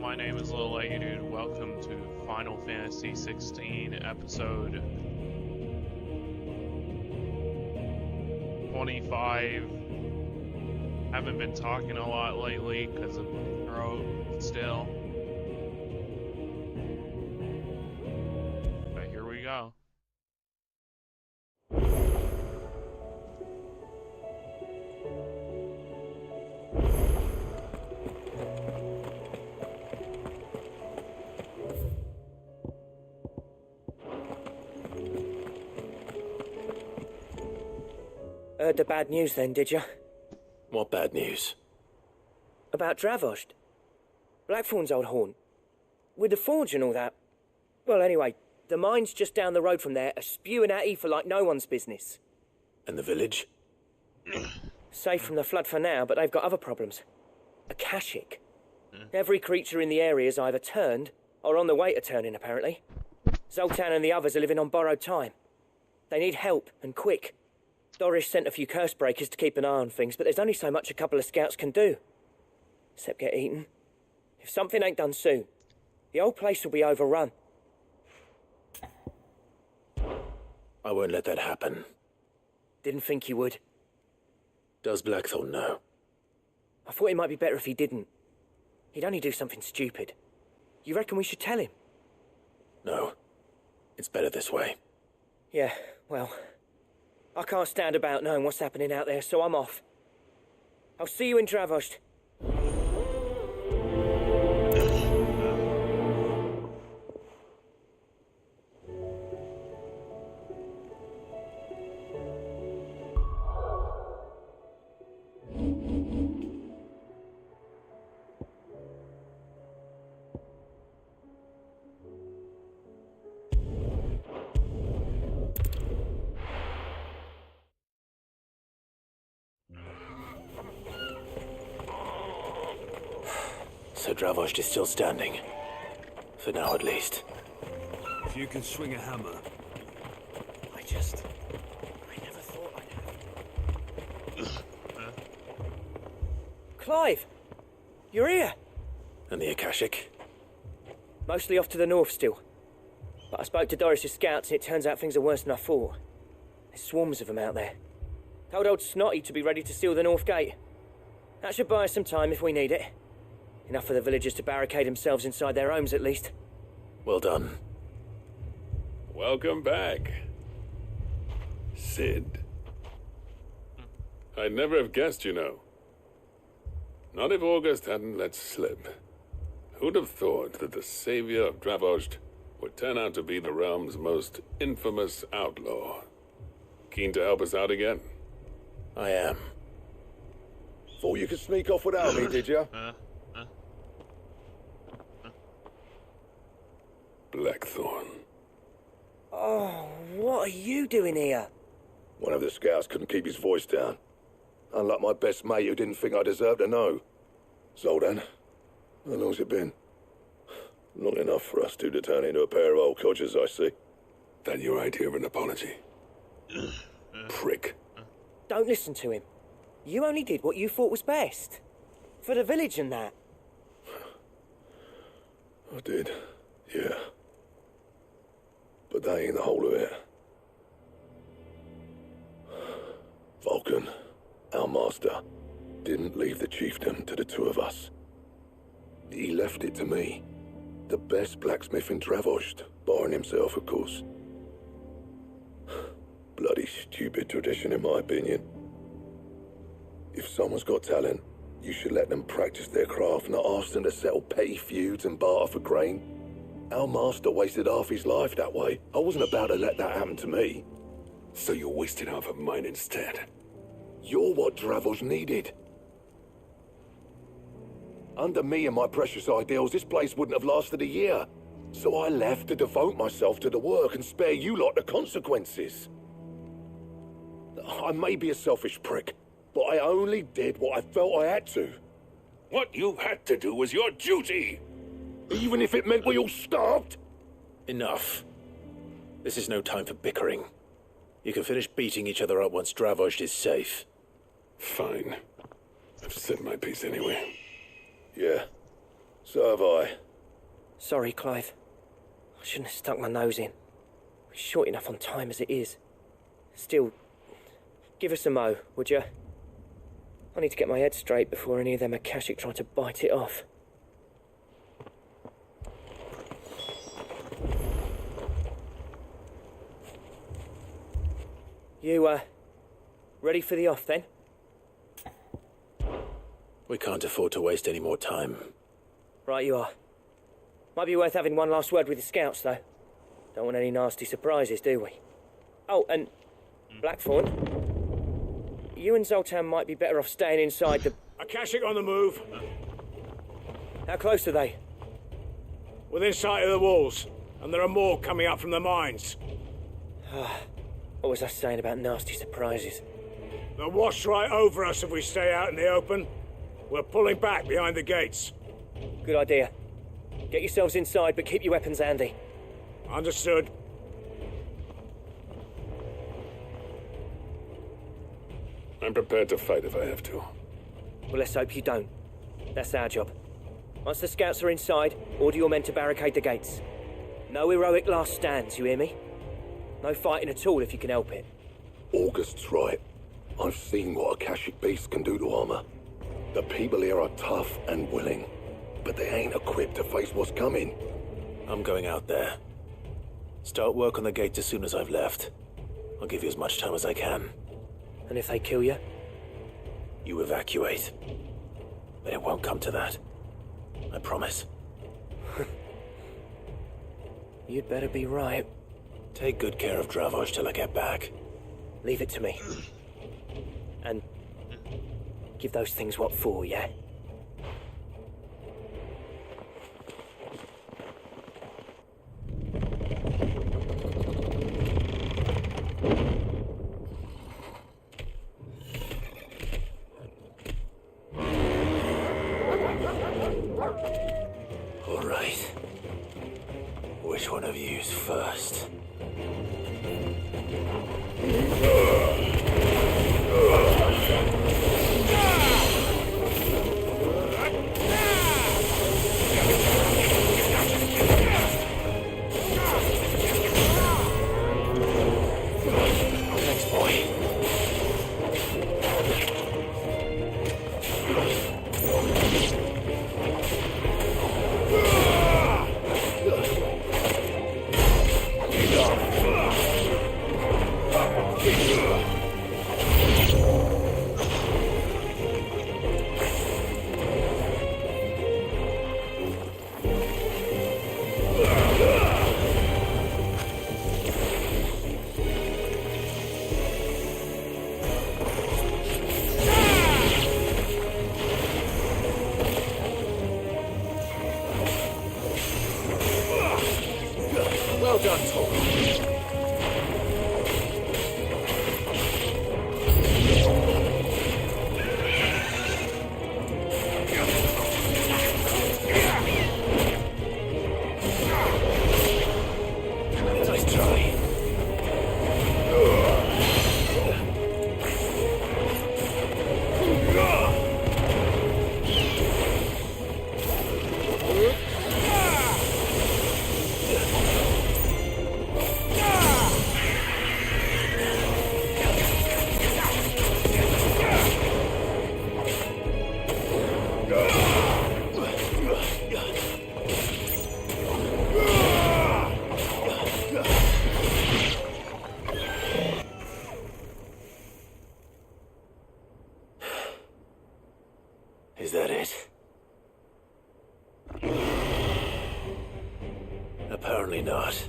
my name is Lil Lady Dude. Welcome to Final Fantasy 16 episode 25. Haven't been talking a lot lately because of my throat still. But here we go. Heard the bad news then, did you? What bad news? About Dravost. Blackthorn's old haunt. With the forge and all that. Well, anyway, the mines just down the road from there are spewing out ether like no one's business. And the village? Safe from the flood for now, but they've got other problems. Akashic. Every creature in the area is either turned, or on the way to turning, apparently. Zoltan and the others are living on borrowed time. They need help, and quick. Doris sent a few curse breakers to keep an eye on things, but there's only so much a couple of scouts can do. Except get eaten. If something ain't done soon, the whole place will be overrun. I won't let that happen. Didn't think you would. Does Blackthorn know? I thought it might be better if he didn't. He'd only do something stupid. You reckon we should tell him? No. It's better this way. Yeah, well, I can't stand about knowing what's happening out there, so I'm off. I'll see you in Dravost. So Dravost is still standing. For now, at least. If you can swing a hammer. I never thought I'd have. Clive! You're here! And the Akashic? Mostly off to the north still. But I spoke to Doris's scouts and it turns out things are worse than I thought. There's swarms of them out there. Told old Snotty to be ready to seal the north gate. That should buy us some time if we need it. Enough for the villagers to barricade themselves inside their homes, at least. Well done. Welcome back, Sid. I'd never have guessed, you know. Not if August hadn't let slip. Who'd have thought that the savior of Dravost would turn out to be the realm's most infamous outlaw? Keen to help us out again? I am. Thought you could sneak off without me, did you? Blackthorn. Oh, what are you doing here? One of the scouts couldn't keep his voice down. Unlike my best mate who didn't think I deserved to know. Zoltan, how long's it been? Long enough for us two to turn into a pair of old codgers, I see. That your idea of an apology? Prick. Don't listen to him. You only did what you thought was best. For the village and that. I did, yeah. But that ain't the whole of it. Vulcan, our master, didn't leave the chiefdom to the two of us. He left it to me, the best blacksmith in Dravost, barring himself, of course. Bloody stupid tradition, in my opinion. If someone's got talent, you should let them practice their craft, not ask them to settle petty feuds and barter for grain. Our master wasted half his life that way. I wasn't about to let that happen to me. So you wasted half of mine instead? You're what Dravost needed. Under me and my precious ideals, this place wouldn't have lasted a year. So I left to devote myself to the work and spare you lot the consequences. I may be a selfish prick, but I only did what I felt I had to. What you had to do was your duty! Even if it meant we all starved? Enough. This is no time for bickering. You can finish beating each other up once Dravost is safe. Fine. I've said my piece anyway. Yeah. So have I. Sorry, Clive. I shouldn't have stuck my nose in. We're short enough on time as it is. Still, give us a mo, would you? I need to get my head straight before any of them Akashic try to bite it off. You, ready for the off, then? We can't afford to waste any more time. Right you are. Might be worth having one last word with the scouts, though. Don't want any nasty surprises, do we? Oh, and Blackthorn, you and Zoltan might be better off staying inside the... Akashic on the move. How close are they? Within sight of the walls. And there are more coming up from the mines. What was I saying about nasty surprises? They'll wash right over us if we stay out in the open. We're pulling back behind the gates. Good idea. Get yourselves inside, but keep your weapons handy. Understood. I'm prepared to fight if I have to. Well, let's hope you don't. That's our job. Once the scouts are inside, order your men to barricade the gates. No heroic last stands, you hear me? No fighting at all if you can help it. August's right. I've seen what Akashic beasts can do to armor. The people here are tough and willing, but they ain't equipped to face what's coming. I'm going out there. Start work on the gates as soon as I've left. I'll give you as much time as I can. And if they kill you? You evacuate. But it won't come to that. I promise. You'd better be right. Take good care of Dravoj till I get back. Leave it to me. And give those things what for, yeah? All right. Which one of you's first? Thanks, boy. Well done, Tom. Nice try. Is that it? Apparently not.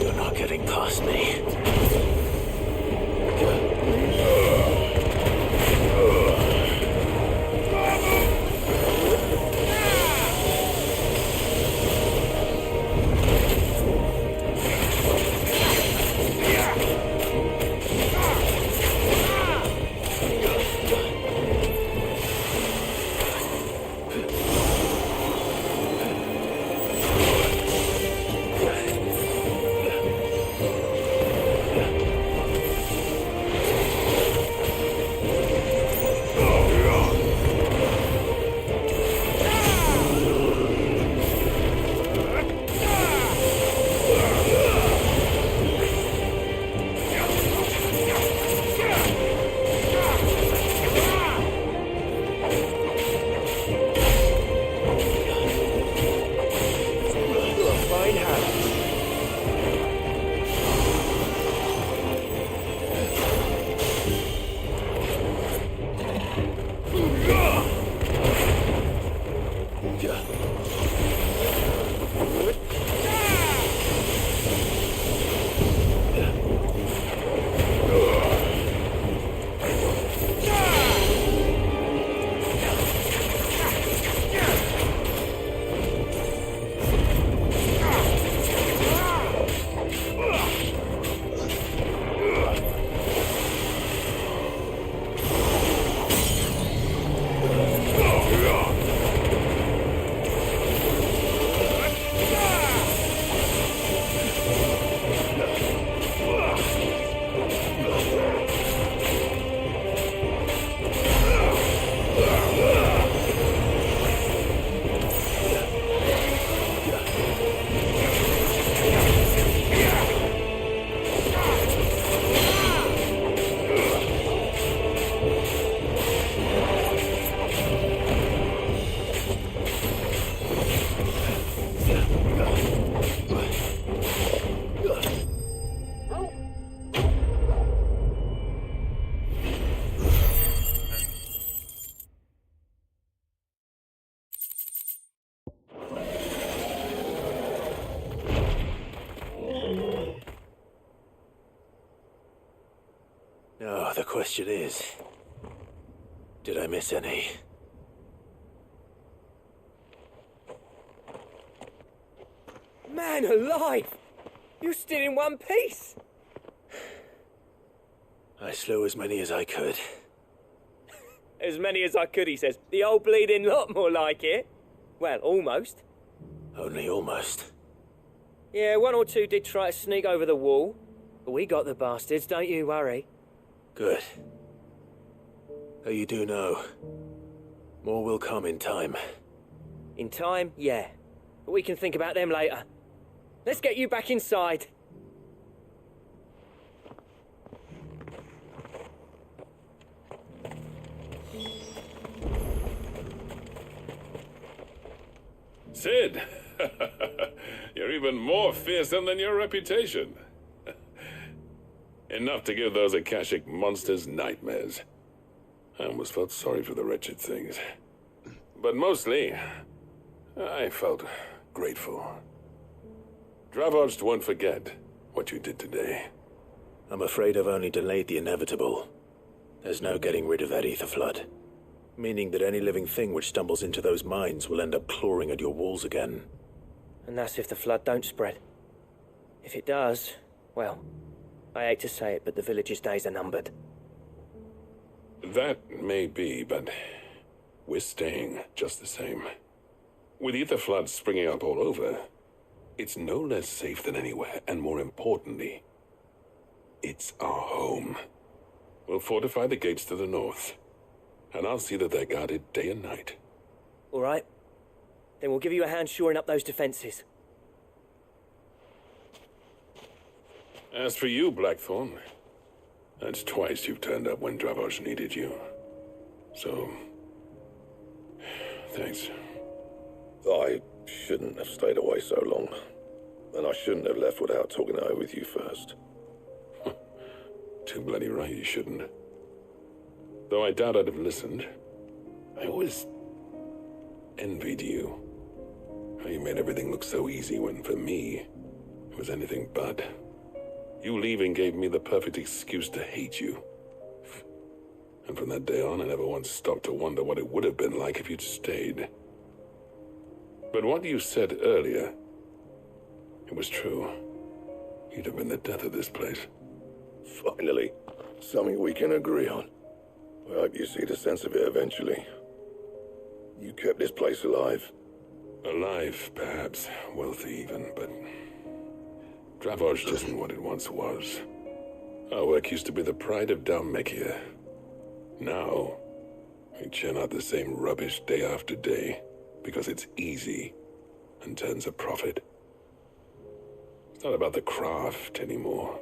You're not getting past me. question is, did I miss any? Man alive! You're still in one piece! I slew as many as I could. As many as I could, he says. The old bleeding lot, more like it. Well, almost. Only almost. Yeah, one or two did try to sneak over the wall. But we got the bastards, don't you worry. Good. Though you do know, more will come in time. In time, yeah. But we can think about them later. Let's get you back inside. Sid, you're even more fearsome than your reputation. Enough to give those Akashic monsters nightmares. I almost felt sorry for the wretched things. But mostly, I felt grateful. Dravoged won't forget what you did today. I'm afraid I've only delayed the inevitable. There's no getting rid of that ether flood. Meaning that any living thing which stumbles into those mines will end up clawing at your walls again. And that's if the flood don't spread. If it does, well, I hate to say it, but the village's days are numbered. That may be, but we're staying just the same. With ether floods springing up all over, it's no less safe than anywhere, and more importantly, it's our home. We'll fortify the gates to the north, and I'll see that they're guarded day and night. All right. Then we'll give you a hand shoring up those defenses. As for you, Blackthorn, that's twice you've turned up when Dravos needed you. So, thanks. I shouldn't have stayed away so long. And I shouldn't have left without talking it over with you first. Too bloody right you shouldn't. Though I doubt I'd have listened. I always envied you. How you made everything look so easy when, for me, it was anything but. You leaving gave me the perfect excuse to hate you. And from that day on, I never once stopped to wonder what it would have been like if you'd stayed. But what you said earlier, it was true. You'd have been the death of this place. Finally, something we can agree on. I hope you see the sense of it eventually. You kept this place alive. Alive, perhaps. Wealthy even, but Dravos isn't what it once was. Our work used to be the pride of Dalmekia. Now, we churn out the same rubbish day after day because it's easy and turns a profit. It's not about the craft anymore.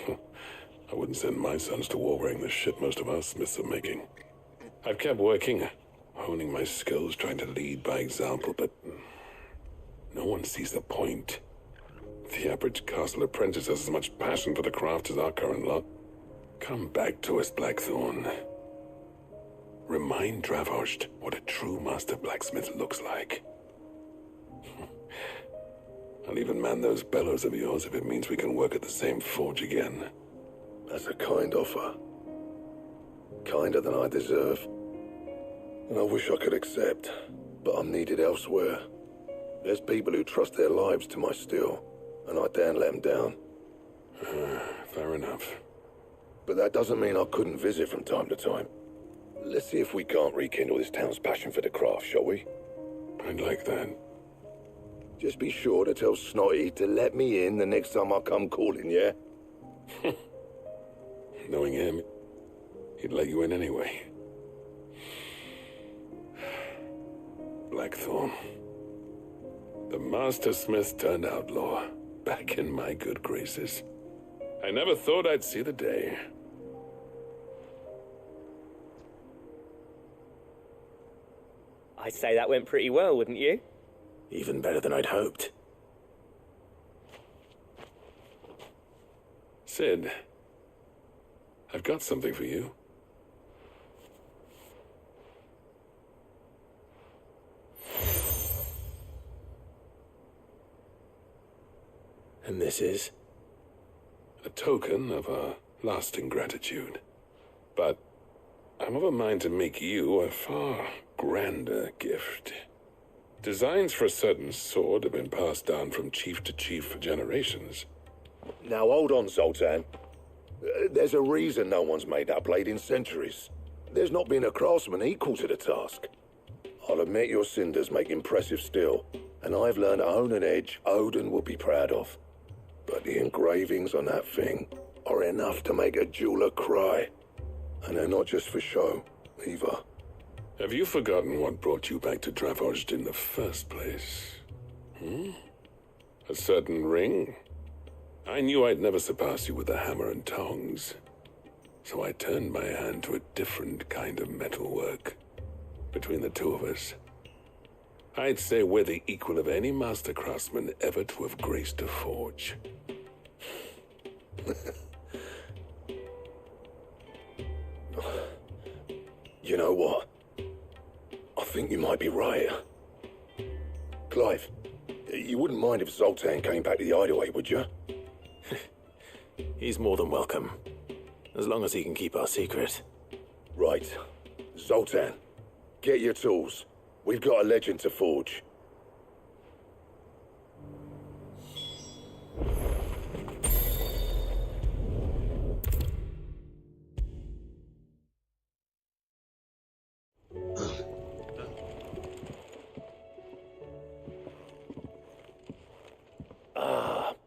I wouldn't send my sons to war wearing the shit most of our smiths are making. I've kept working, honing my skills, trying to lead by example, but no one sees the point. The average castle apprentice has as much passion for the craft as our current lot. Come back to us, Blackthorn. Remind Dravosht what a true master blacksmith looks like. I'll even man those bellows of yours if it means we can work at the same forge again. That's a kind offer. Kinder than I deserve. And I wish I could accept, but I'm needed elsewhere. There's people who trust their lives to my steel, and I daren't let them down. Fair enough. But that doesn't mean I couldn't visit from time to time. Let's see if we can't rekindle this town's passion for the craft, shall we? I'd like that. Just be sure to tell Snotty to let me in the next time I come calling, yeah? Knowing him, he'd let you in anyway. Blackthorn. The Master Smith turned outlaw, back in my good graces. I never thought I'd see the day. I'd say that went pretty well, wouldn't you? Even better than I'd hoped. Sid, I've got something for you. And this is? A token of our lasting gratitude. But I'm of a mind to make you a far grander gift. Designs for a certain sword have been passed down from chief to chief for generations. Now hold on, Zoltan. There's a reason no one's made that blade in centuries. There's not been a craftsman equal to the task. I'll admit your cinders make impressive steel, and I've learned to own an edge Odin will be proud of. But the engravings on that thing are enough to make a jeweler cry. And they're not just for show, either. Have you forgotten what brought you back to Dravozd in the first place? A certain ring? I knew I'd never surpass you with the hammer and tongs. So I turned my hand to a different kind of metalwork. Between the two of us, I'd say we're the equal of any master craftsman ever to have graced a forge. You know what? I think you might be right. Clive, you wouldn't mind if Zoltan came back to the hideaway, would you? He's more than welcome, as long as he can keep our secret. Right. Zoltan, get your tools. We've got a legend to forge.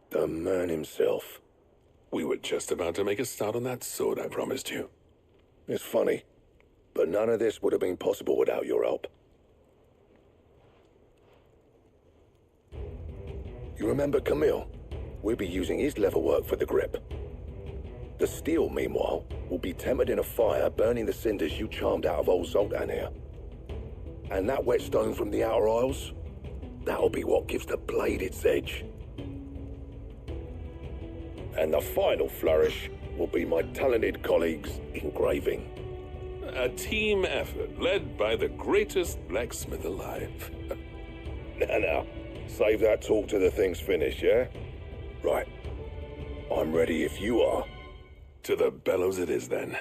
The man himself. We were just about to make a start on that sword I promised you. It's funny, but none of this would have been possible without your help. You remember Camille? We'll be using his leatherwork for the grip. The steel, meanwhile, will be tempered in a fire, burning the cinders you charmed out of old Zoltan here. And that whetstone from the Outer Isles, that'll be what gives the blade its edge. And the final flourish will be my talented colleagues' engraving. A team effort led by the greatest blacksmith alive. Now, save that talk till the thing's finished, yeah? Right. I'm ready if you are. To the bellows it is then.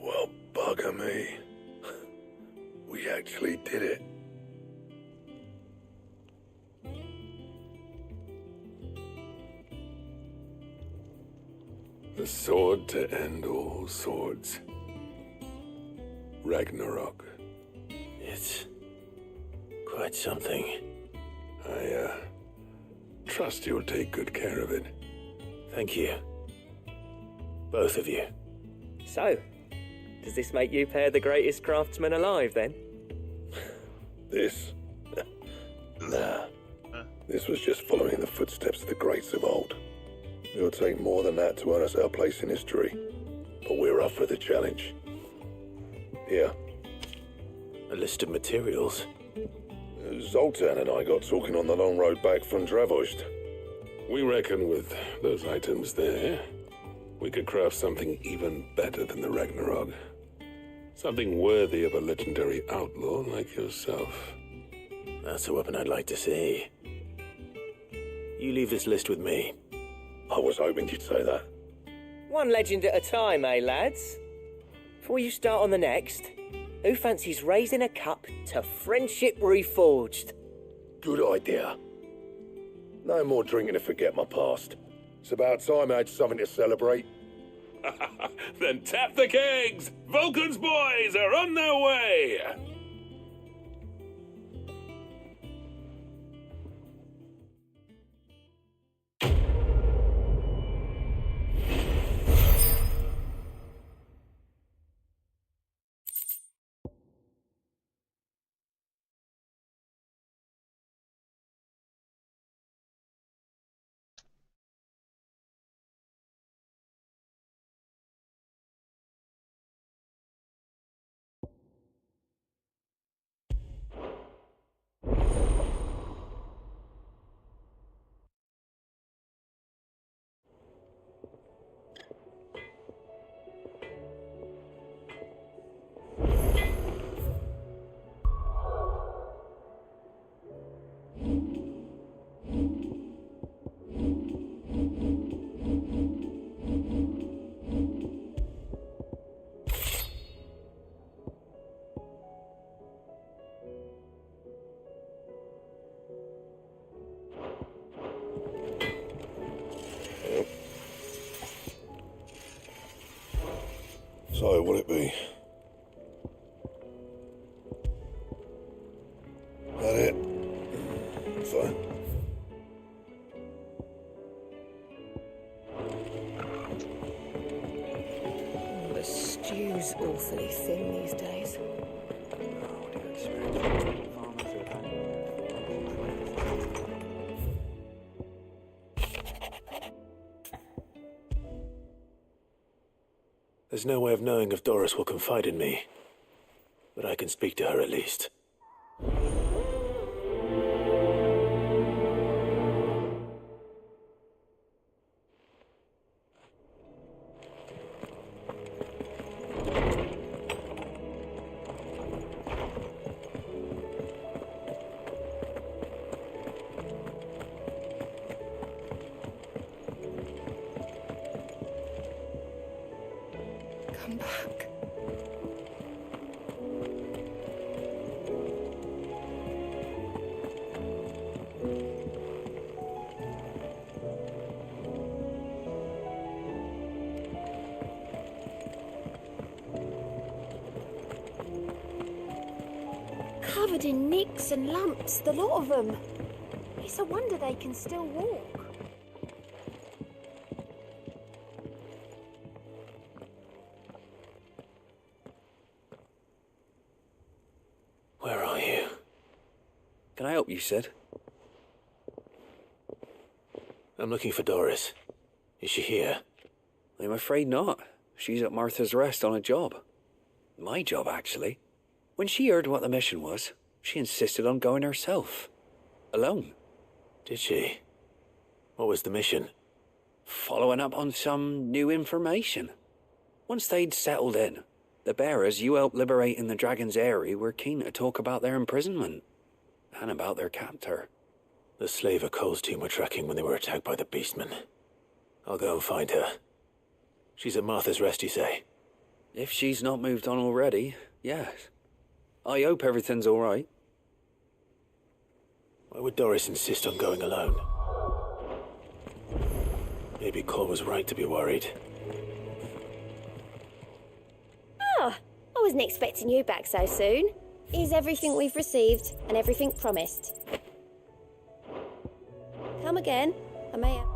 Well, bugger me. We actually did it. The sword to end all swords. Ragnarok. It's quite something. I, trust you'll take good care of it. Thank you. Both of you. So, does this make you pair the greatest craftsman alive, then? This? Nah. This was just following the footsteps of the greats of old. It'll take more than that to earn us our place in history. But we're up for the challenge. Here. A list of materials. Zoltan and I got talking on the long road back from Dravozd. We reckon with those items there, we could craft something even better than the Ragnarok. Something worthy of a legendary outlaw like yourself. That's a weapon I'd like to see. You leave this list with me. I was hoping you'd say that. One legend at a time, eh, lads? Before you start on the next, who fancies raising a cup to friendship reforged? Good idea. No more drinking to forget my past. It's about time I had something to celebrate. Then tap the kegs! Vulcan's boys are on their way! So, what'll it be? That it? Fine. The stew's awfully thin these days. There's no way of knowing if Doris will confide in me, but I can speak to her at least. Come back. Covered in nicks and lumps, the lot of them. It's a wonder they can still walk. Where are you? Can I help you, Sid? I'm looking for Doris. Is she here? I'm afraid not. She's at Martha's Rest on a job. My job, actually. When she heard what the mission was, she insisted on going herself. Alone. Did she? What was the mission? Following up on some new information. Once they'd settled in, the bearers you helped liberate in the Dragon's Eyrie were keen to talk about their imprisonment. And about their captor. The slaver Cole's team were tracking when they were attacked by the Beastmen. I'll go and find her. She's at Martha's Rest, you say? If she's not moved on already, yes. I hope everything's all right. Why would Doris insist on going alone? Maybe Cole was right to be worried. Ah, I wasn't expecting you back so soon. Here's everything we've received and everything promised. Come again. I may have...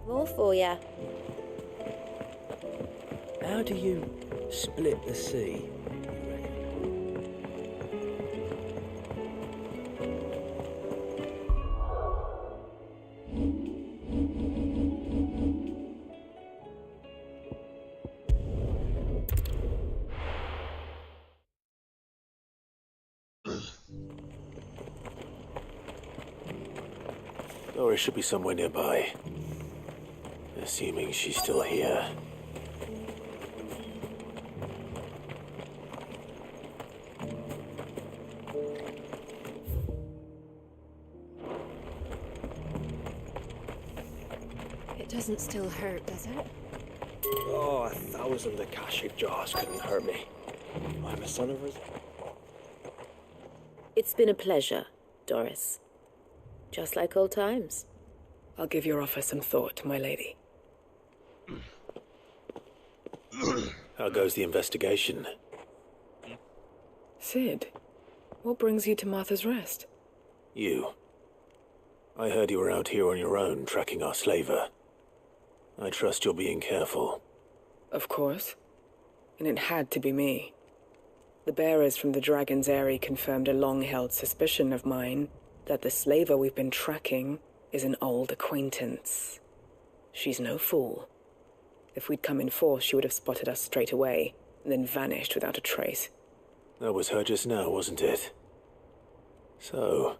More for ya. How do you split the sea? Doris should be somewhere nearby. Assuming she's still here. It doesn't still hurt, does it? Oh, 1,000 Akashic jars couldn't hurt me. I'm a son of a... It's been a pleasure, Doris. Just like old times. I'll give your offer some thought, my lady. How goes the investigation? Sid, what brings you to Martha's Rest? You. I heard you were out here on your own, tracking our slaver. I trust you're being careful. Of course. And it had to be me. The bearers from the Dragon's Eyrie confirmed a long-held suspicion of mine that the slaver we've been tracking is an old acquaintance. She's no fool. If we'd come in force, she would have spotted us straight away, and then vanished without a trace. That was her just now, wasn't it? So,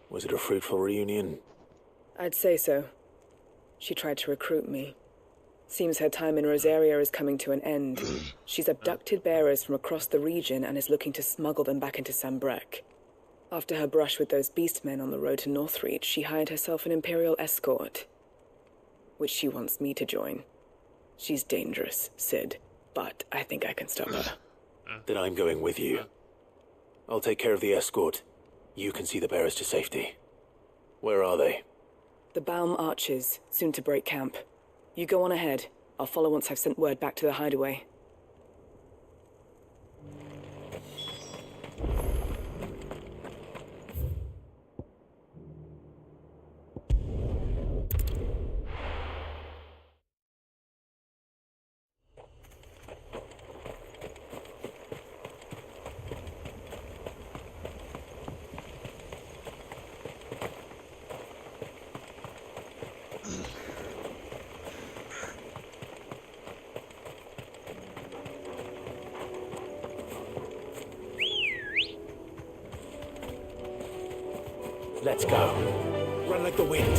was it a fruitful reunion? I'd say so. She tried to recruit me. Seems her time in Rosaria is coming to an end. She's abducted bearers from across the region and is looking to smuggle them back into Sambrec. After her brush with those beastmen on the road to Northreach, she hired herself an Imperial escort, which she wants me to join. She's dangerous, Sid, but I think I can stop her. Then I'm going with you. I'll take care of the escort. You can see the bearers to safety. Where are they? The Baum Archers, soon to break camp. You go on ahead. I'll follow once I've sent word back to the hideaway. Let's go. Run like the wind.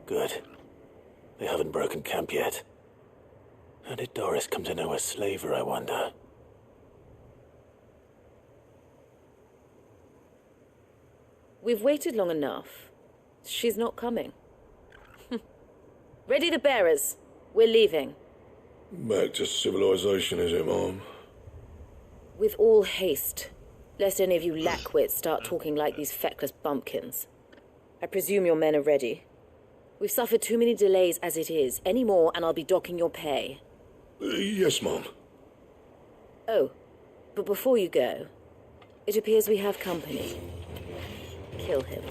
Good. They haven't broken camp yet. How did Doris come to know a slaver, I wonder? We've waited long enough. She's not coming. Ready the bearers. We're leaving. Back to civilization, is it, Mom? With all haste, lest any of you lackwits start talking like these feckless bumpkins. I presume your men are ready. We've suffered too many delays as it is. Any more and I'll be docking your pay. Yes, Mom. Oh, but before you go, it appears we have company. Kill him.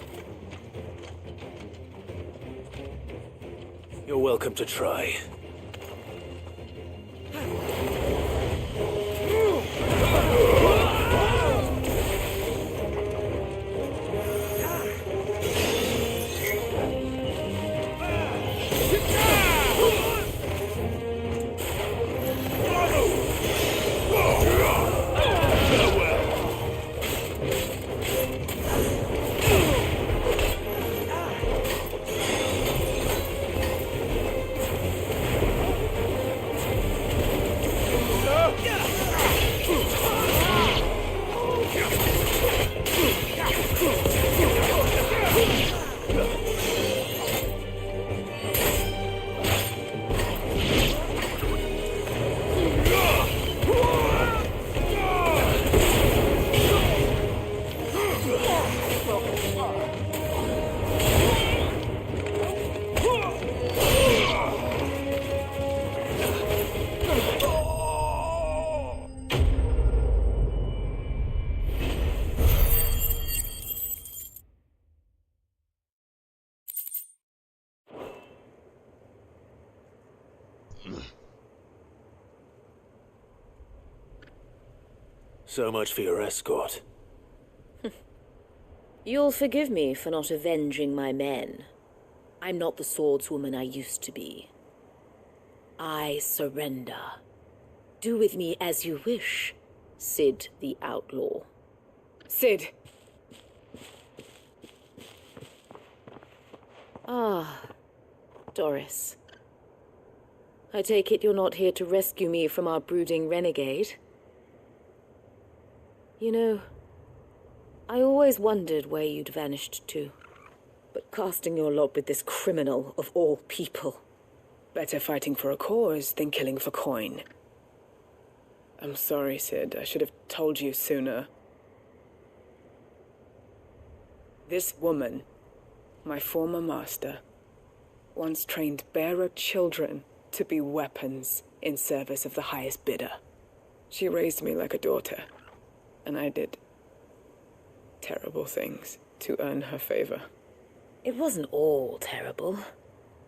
You're welcome to try. So much for your escort. You'll forgive me for not avenging my men. I'm not the swordswoman I used to be. I surrender. Do with me as you wish, Sid the Outlaw. Sid! Ah, Doris. I take it you're not here to rescue me from our brooding renegade? You know, I always wondered where you'd vanished to. But casting your lot with this criminal of all people. Better fighting for a cause than killing for coin. I'm sorry, Sid. I should have told you sooner. This woman, my former master, once trained bearer children to be weapons in service of the highest bidder. She raised me like a daughter, and I did terrible things to earn her favor. It wasn't all terrible,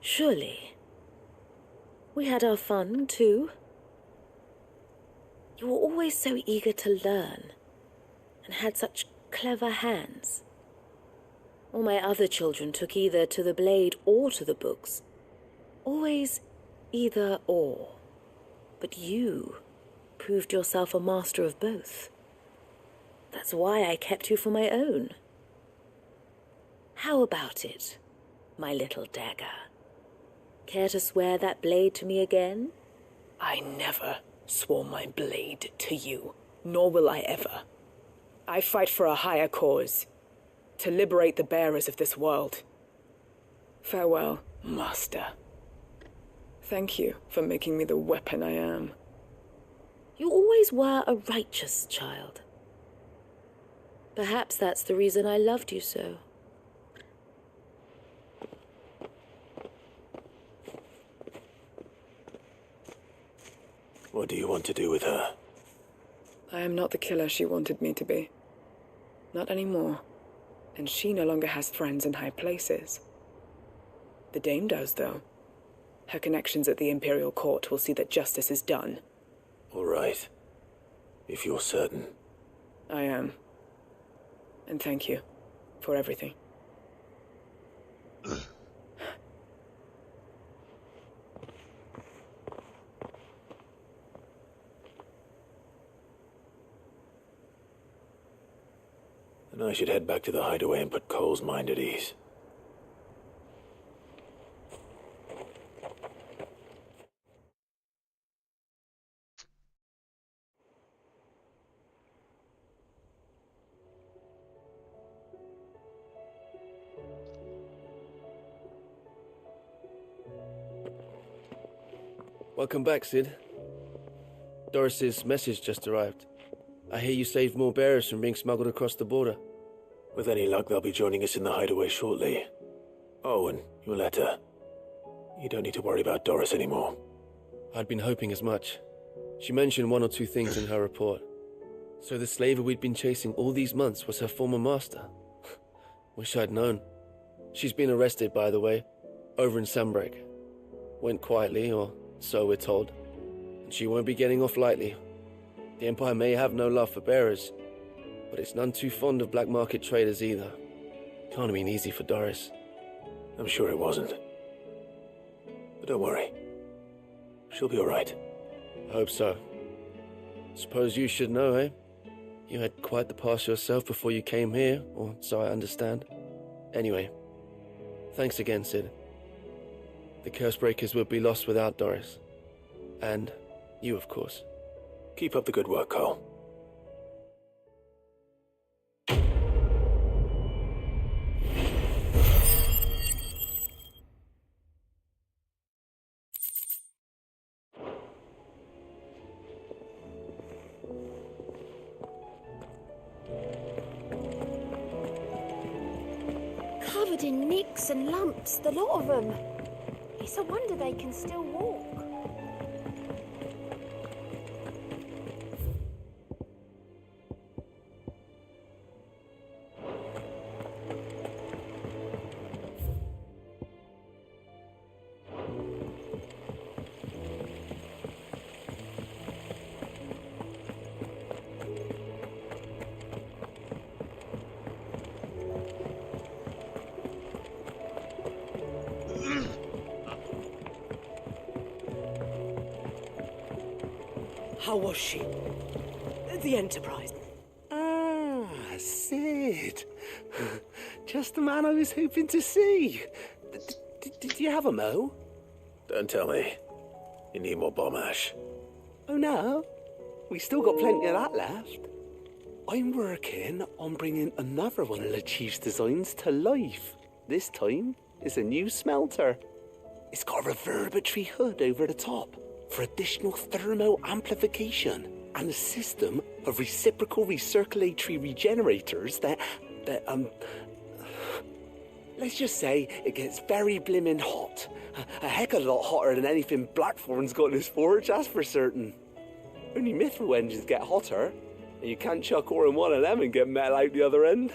surely. We had our fun, too. You were always so eager to learn, and had such clever hands. All my other children took either to the blade or to the books. Always Either or. But you proved yourself a master of both. That's why I kept you for my own. How about it, my little dagger? Care to swear that blade to me again? I never swore my blade to you, nor will I ever. I fight for a higher cause, to liberate the bearers of this world. Farewell, Master. Thank you for making me the weapon I am. You always were a righteous child. Perhaps that's the reason I loved you so. What do you want to do with her? I am not the killer she wanted me to be. Not anymore. And she no longer has friends in high places. The Dame does, though. Her connections at the Imperial Court will see that justice is done. All right. If you're certain. I am. And thank you for everything. And I should head back to the hideaway and put Cole's mind at ease. Welcome back, Sid. Doris's message just arrived. I hear you saved more bearers from being smuggled across the border. With any luck, they'll be joining us in the hideaway shortly. Oh, and your letter. You don't need to worry about Doris anymore. I'd been hoping as much. She mentioned one or two things in her report. So the slaver we'd been chasing all these months was her former master. Wish I'd known. She's been arrested, by the way, over in Sunbreak. Went quietly, or so we're told. And she won't be getting off lightly. The Empire may have no love for bearers, but it's none too fond of black market traders either. Can't have been easy for Doris. I'm sure it wasn't. But don't worry. She'll be all right. I hope so. Suppose you should know, eh? You had quite the past yourself before you came here, or so I understand. Anyway, thanks again, Sid. The Cursebreakers would be lost without Doris. And you, of course. Keep up the good work, Cole. Covered in nicks and lumps, the lot of them. It's a wonder they can still walk. How was she? The Enterprise? Ah, Sid. Just the man I was hoping to see. Did you have a mo? Don't tell me. You need more bomb ash. Oh no, we still got plenty of that left. I'm working on bringing another one of the Chief's designs to life. This time, it's a new smelter. It's got a reverberatory hood over the top for additional thermo amplification and a system of reciprocal recirculatory regenerators that let's just say it gets very blimmin' hot. A heck of a lot hotter than anything Blackthorn's got in his forge, that's for certain. Only mithril engines get hotter, and you can't chuck ore in one of them and get metal out the other end.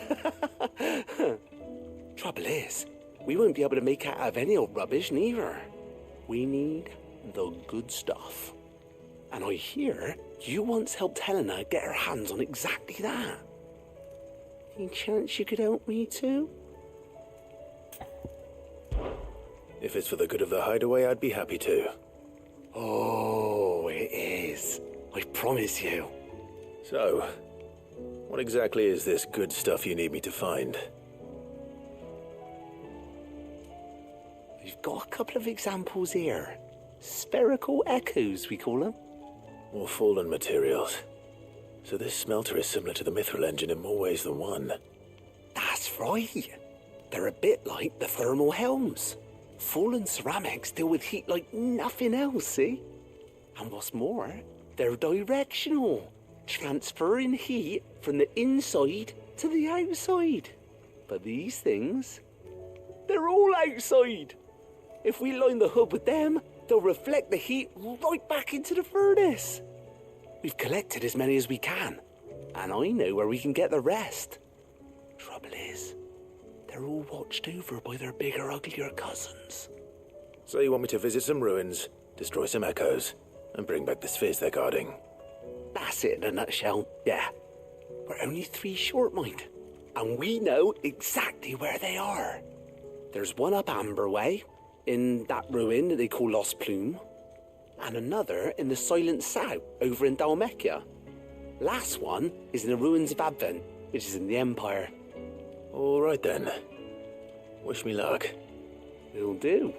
Trouble is, we won't be able to make it out of any old rubbish neither. We need the good stuff. And I hear you once helped Helena get her hands on exactly that. Any chance you could help me too? If it's for the good of the hideaway, I'd be happy to. promise you. So, what exactly is this good stuff you need me to find? We've got a couple of examples here. Spherical echoes, we call them. More fallen materials. So this smelter is similar to the Mithril engine in more ways than one. That's right. They're a bit like the thermal helms. Fallen ceramics deal with heat like nothing else, see? And what's more, they're directional, transferring heat from the inside to the outside. But these things, they're all outside. If we line the hub with them, they'll reflect the heat right back into the furnace. We've collected as many as we can, and I know where we can get the rest. Trouble is, they're all watched over by their bigger, uglier cousins. So you want me to visit some ruins, destroy some echoes, and bring back the spheres they're guarding? That's it in a nutshell, yeah. We're only 3 short, mind, and we know exactly where they are. There's one up Amber Way, in that ruin that they call Lost Plume, and another in the Silent South, over in Dalmekia. Last one is in the ruins of Advent, which is in the Empire. All right then. Wish me luck. Will do.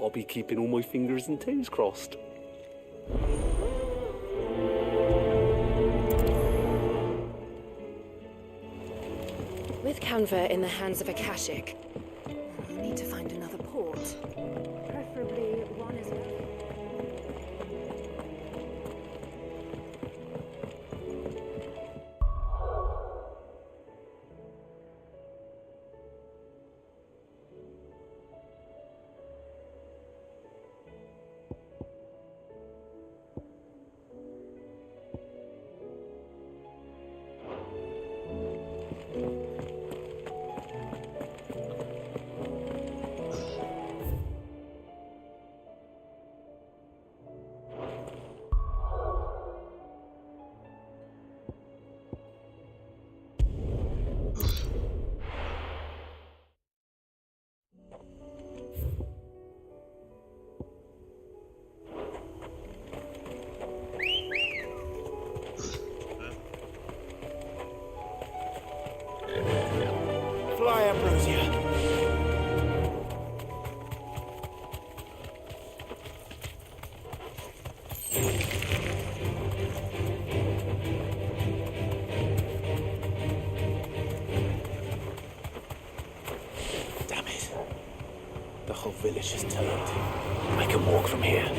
I'll be keeping all my fingers and toes crossed. With Canva in the hands of Akashic, we'll need to find another port. Preferably one as well. Fly, Ambrosia. Damn it. The whole village is turned. I can walk from here.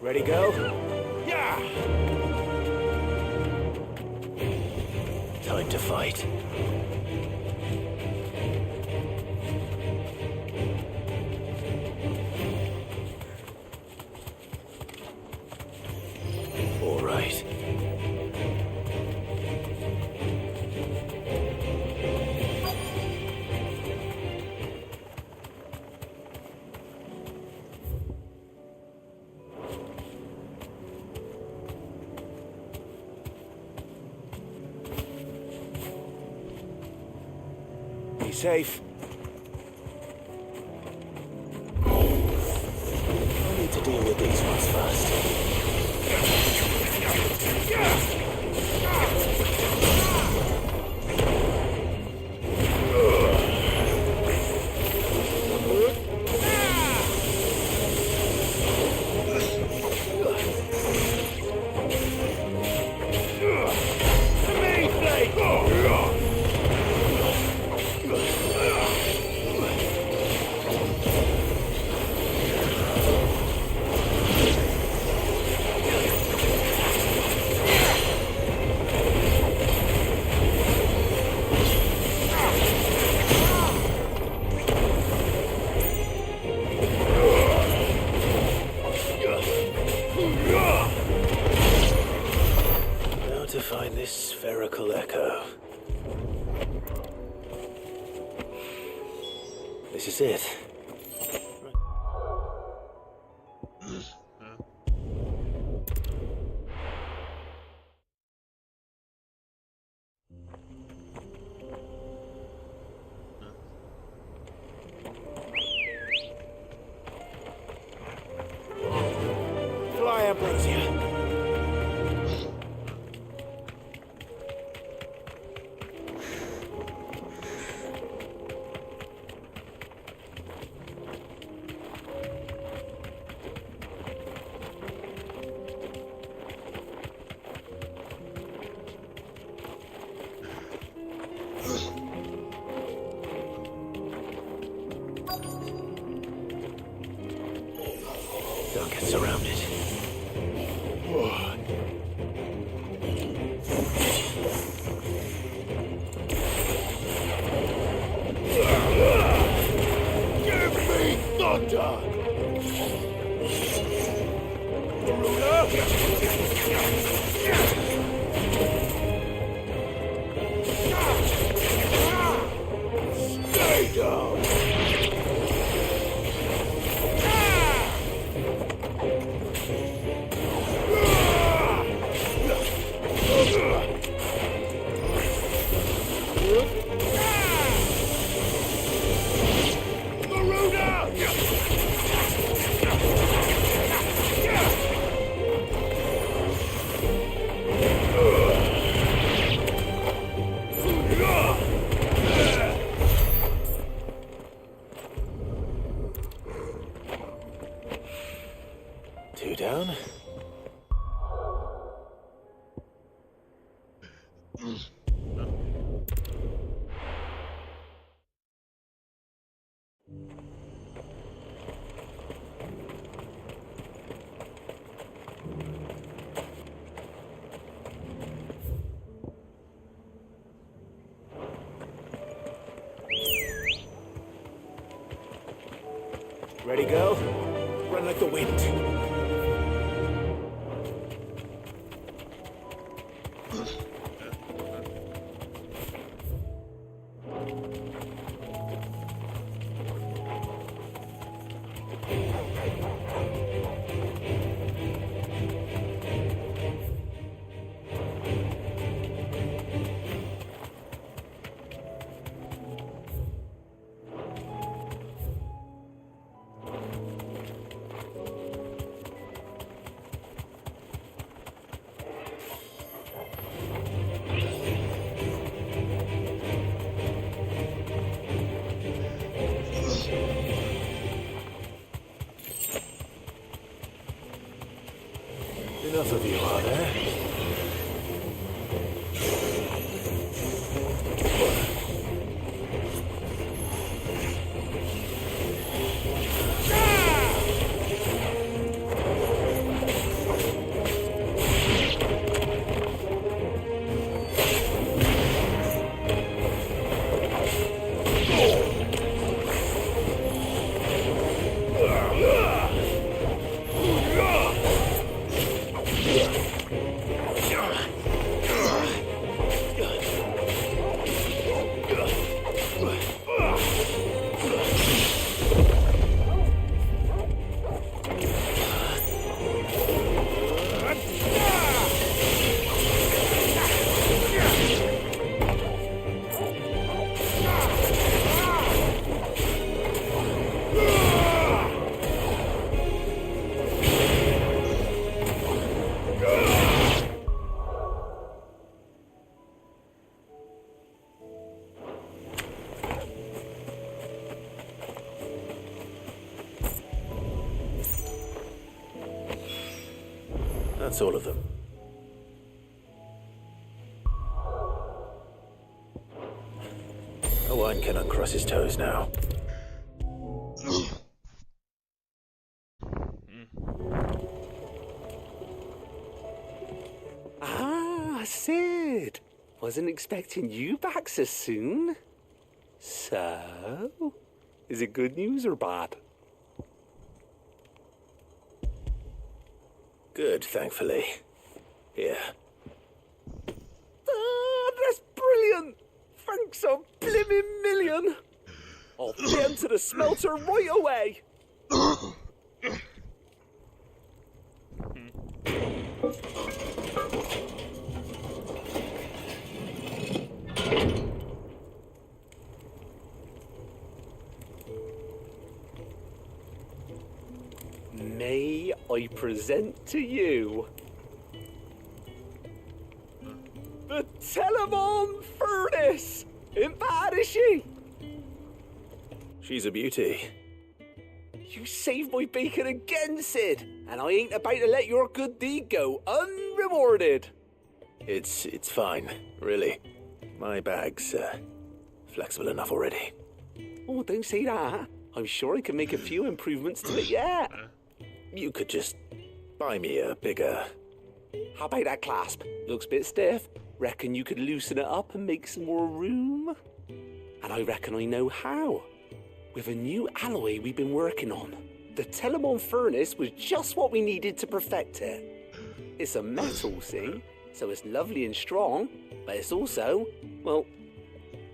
Ready, go? Yeah! Time to fight. All right. Be safe. I need to deal with these ones first. This spherical echo. This is it. Fly, Ambrosia. Don't get surrounded. Give me thunder! Stay down! Two down. Ready, go? Run like the wind. Enough of you, are there? That's all of them. Owen can uncross his toes now. Ah, Sid! Wasn't expecting you back so soon. So, is it good news or bad? Good, thankfully. Here. Get him to the smelter right away! May I present to you the Telemon Furnace? Ain't bad, is she? She's a beauty. You saved my bacon again, Sid, and I ain't about to let your good deed go unrewarded. It's fine, really. My bag's flexible enough already. Oh, don't say that. I'm sure I can make a few improvements to it yet. You could just buy me a bigger... How about that clasp? Looks a bit stiff. Reckon you could loosen it up and make some more room? And I reckon I know how. With a new alloy we've been working on. The Telemon Furnace was just what we needed to perfect it. It's a metal, see? So it's lovely and strong, but it's also, well,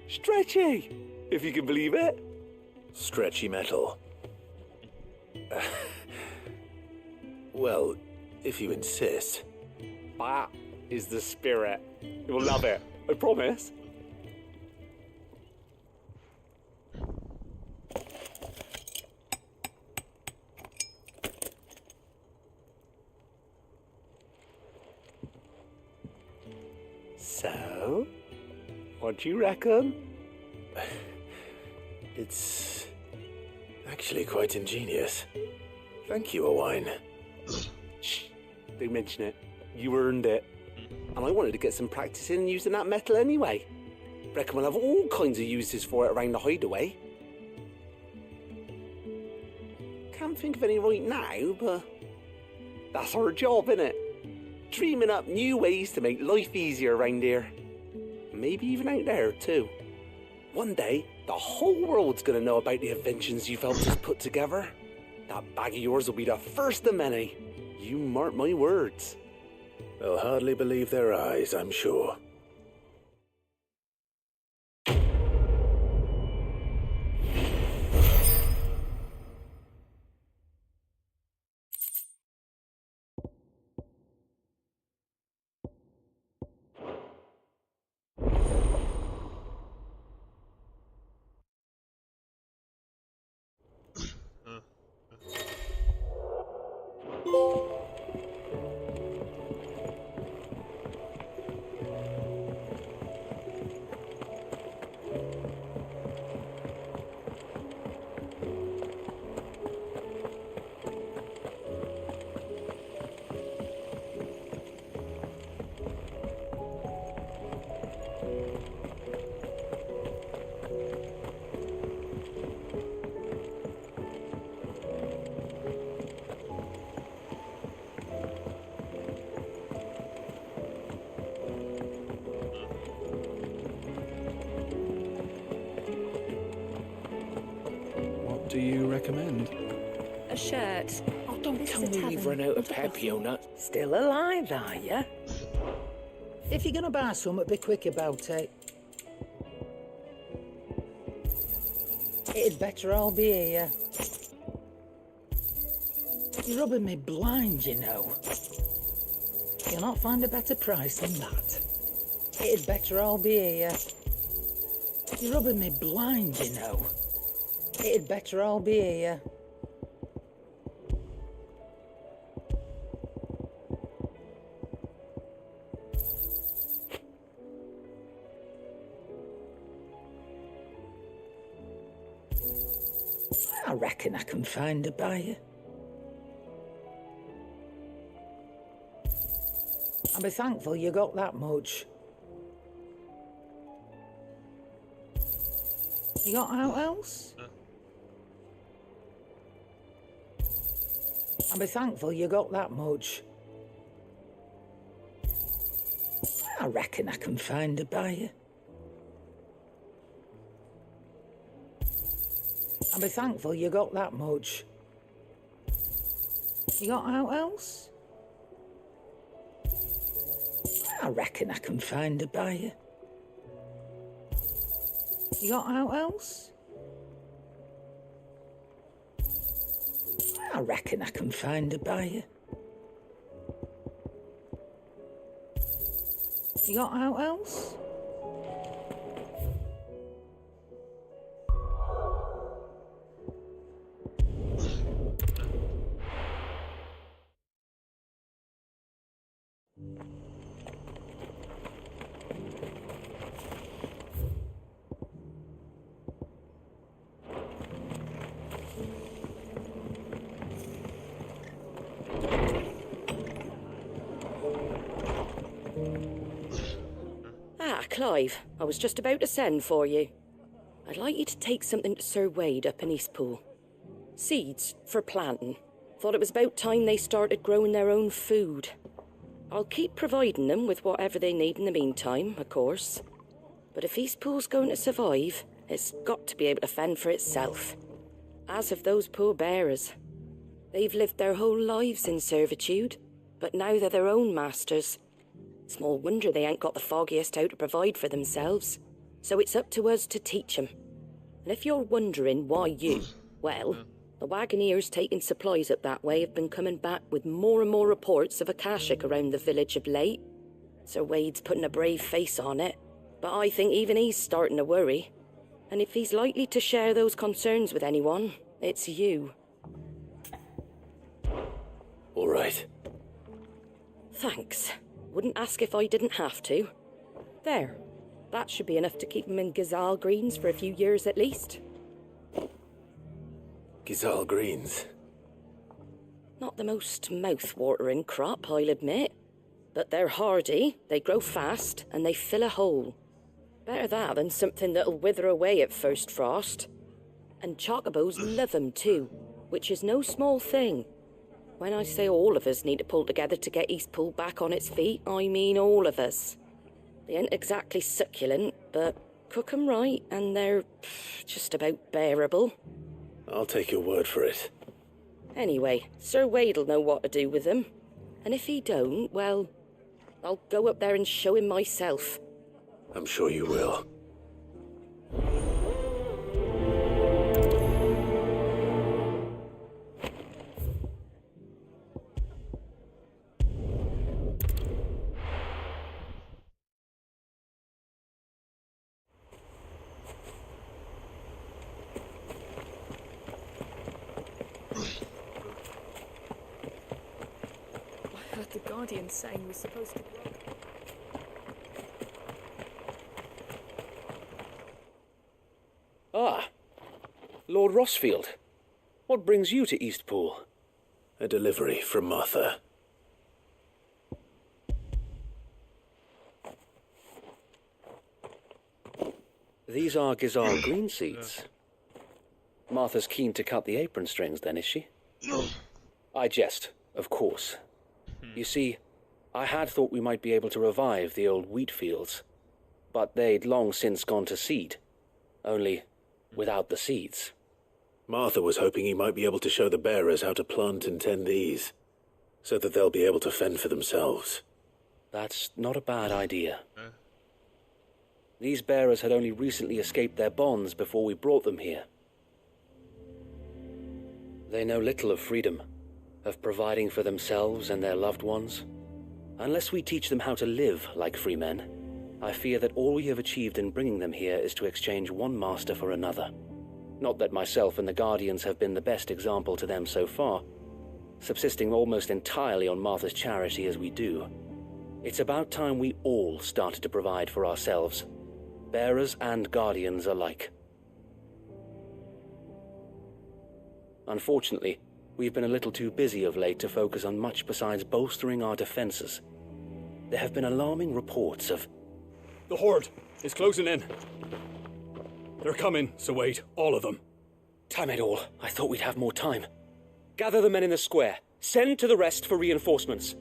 stretchy, if you can believe it. Stretchy metal. Well, if you insist. That is the spirit. You'll love it, I promise. So, what do you reckon? It's actually quite ingenious. Thank you, Owain. Shh, don't mention it. You earned it. And I wanted to get some practice in using that metal anyway. Reckon we'll have all kinds of uses for it around the hideaway. Can't think of any right now, but that's our job, innit? Dreaming up new ways to make life easier around here. Maybe even out there, too. One day, the whole world's gonna know about the inventions you've helped us put together. That bag of yours will be the first of many. You mark my words. They'll hardly believe their eyes, I'm sure. Do you recommend? A shirt. Oh, don't This tell is a me we've tavern. run out of Look at Peppy or not. Still alive, are ya? If you're gonna buy some, be quick about it. It'd better all be here. You're rubbing me blind, you know. You'll not find a better price than that. It'd better all be here. You're rubbing me blind, you know. It'd better all be here. I reckon I can find a buyer. I'll be thankful you got that much. You got out else? I'll be thankful you got that much. I reckon I can find a buyer. I'll be thankful you got that much. You got out else? I reckon I can find a buyer. You got out else? I reckon I can find a buyer. You got out else? Ah, Clive, I was just about to send for you. I'd like you to take something to Sir Wade up in Eastpool. Seeds for planting. Thought it was about time they started growing their own food. I'll keep providing them with whatever they need in the meantime, of course. But if Eastpool's going to survive, it's got to be able to fend for itself. As have those poor bearers. They've lived their whole lives in servitude, but now they're their own masters. Small wonder they ain't got the foggiest how to provide for themselves. So it's up to us to teach 'em. And if you're wondering why you, well, the wagoneers taking supplies up that way have been coming back with more and more reports of Akashic around the village of late. Sir Wade's putting a brave face on it, but I think even he's starting to worry. And if he's likely to share those concerns with anyone, it's you. All right. Thanks. Wouldn't ask if I didn't have to. There. That should be enough to keep him in Gazal Greens for a few years at least. Gazal Greens? Not the most mouth-watering crop, I'll admit. But they're hardy, they grow fast, and they fill a hole. Better that than something that'll wither away at first frost. And chocobos love 'em too, which is no small thing. When I say all of us need to pull together to get Eastpool back on its feet, I mean all of us. They ain't exactly succulent, but cook 'em right and they're just about bearable. I'll take your word for it. Anyway, Sir Wade'll know what to do with them. And if he don't, well, I'll go up there and show him myself. I'm sure you will. I heard the Guardian saying we're supposed to... Ah, Lord Rossfield. What brings you to Eastpool? A delivery from Martha. These are Gazal green seeds. Martha's keen to cut the apron strings then, is she? I jest, of course. You see, I had thought we might be able to revive the old wheat fields, but they'd long since gone to seed. Only without the seeds. Martha was hoping he might be able to show the bearers how to plant and tend these, so that they'll be able to fend for themselves. That's not a bad idea. These bearers had only recently escaped their bonds before we brought them here. They know little of freedom, of providing for themselves and their loved ones. Unless we teach them how to live like free men, I fear that all we have achieved in bringing them here is to exchange one master for another. Not that myself and the Guardians have been the best example to them so far, subsisting almost entirely on Martha's charity as we do. It's about time we all started to provide for ourselves, bearers and Guardians alike. Unfortunately, we've been a little too busy of late to focus on much besides bolstering our defenses. There have been alarming reports of... The Horde is closing in. They're coming, Sir Wade, all of them. Damn it all, I thought we'd have more time. Gather the men in the square. Send to the rest for reinforcements.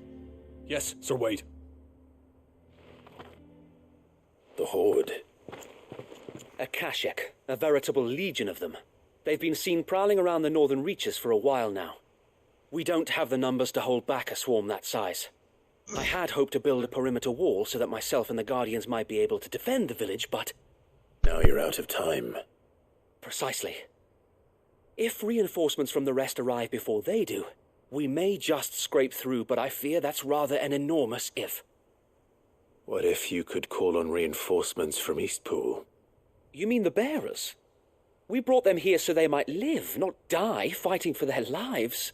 Yes, Sir Wade. The Horde. Akashic, a veritable legion of them. They've been seen prowling around the northern reaches for a while now. We don't have the numbers to hold back a swarm that size. I had hoped to build a perimeter wall so that myself and the Guardians might be able to defend the village, but... Now you're out of time. Precisely. If reinforcements from the rest arrive before they do, we may just scrape through, but I fear that's rather an enormous if. What if you could call on reinforcements from Eastpool? You mean the bearers? We brought them here so they might live, not die fighting for their lives.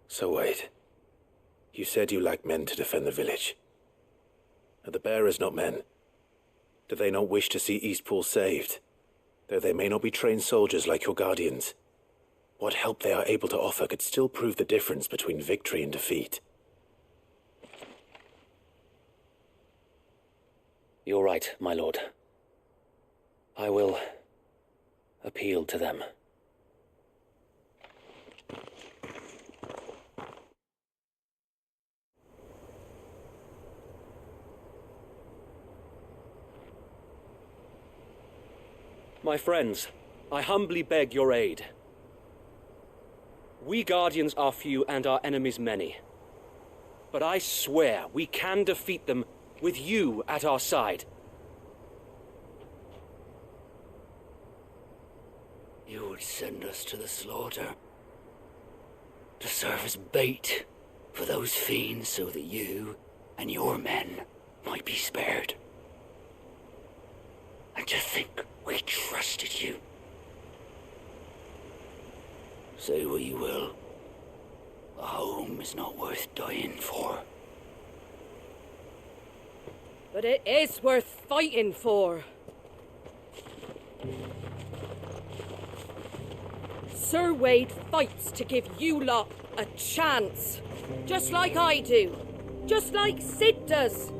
So wait. You said you lacked men to defend the village. Are the bearers not men? Do they not wish to see Eastpool saved? Though they may not be trained soldiers like your guardians. What help they are able to offer could still prove the difference between victory and defeat. You're right, my lord. I will appeal to them. My friends, I humbly beg your aid. We Guardians are few and our enemies many. But I swear we can defeat them with you at our side. You would send us to the slaughter, to serve as bait for those fiends so that you and your men might be spared. And to think we trusted you. Say what you will, a home is not worth dying for. But it is worth fighting for. Sir Wade fights to give you lot a chance. Just like I do. Just like Sid does.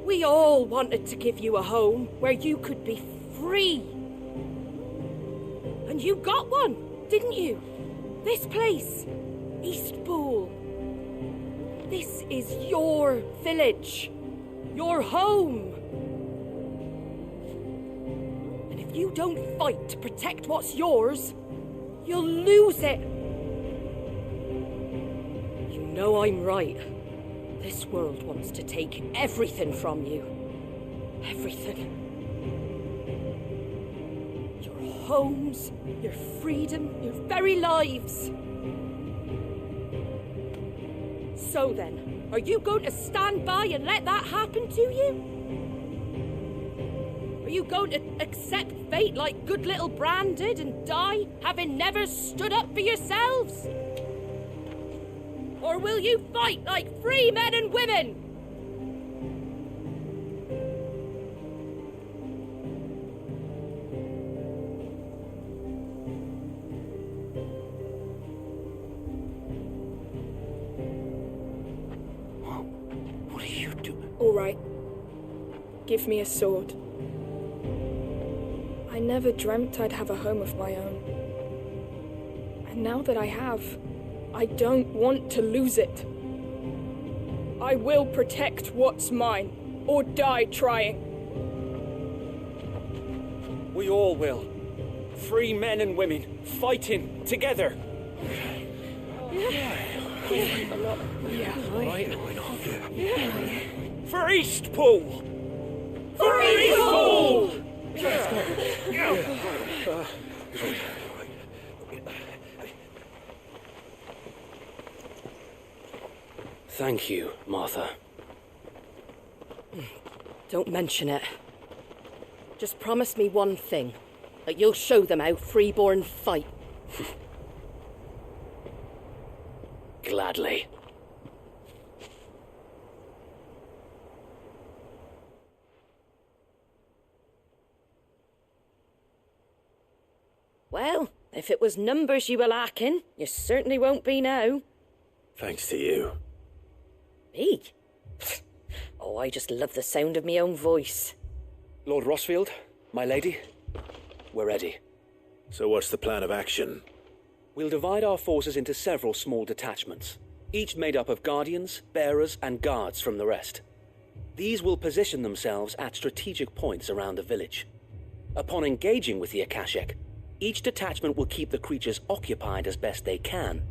We all wanted to give you a home where you could be free. And you got one, didn't you? This place, Eastpool. This is your village. Your home. And if you don't fight to protect what's yours, you'll lose it. You know I'm right. This world wants to take everything from you. Everything. Your homes, your freedom, your very lives. So then, are you going to stand by and let that happen to you? Are you going to accept fate like good little Bran did and die, having never stood up for yourselves? Or will you fight like free men and women? What are you doing? All right. Give me a sword. I never dreamt I'd have a home of my own. And now that I have, I don't want to lose it. I will protect what's mine, or die trying. We all will. Free men and women, fighting together. For Eastpool! For Eastpool! Thank you, Martha. Don't mention it. Just promise me one thing. That you'll show them how freeborn fight. Gladly. Well, if it was numbers you were lacking, you certainly won't be now. Thanks to you. Me? Oh, I just love the sound of my own voice. Lord Rossfield, my lady, we're ready. So what's the plan of action? We'll divide our forces into several small detachments, each made up of guardians, bearers, and guards from the rest. These will position themselves at strategic points around the village. Upon engaging with the Akashic, each detachment will keep the creatures occupied as best they can,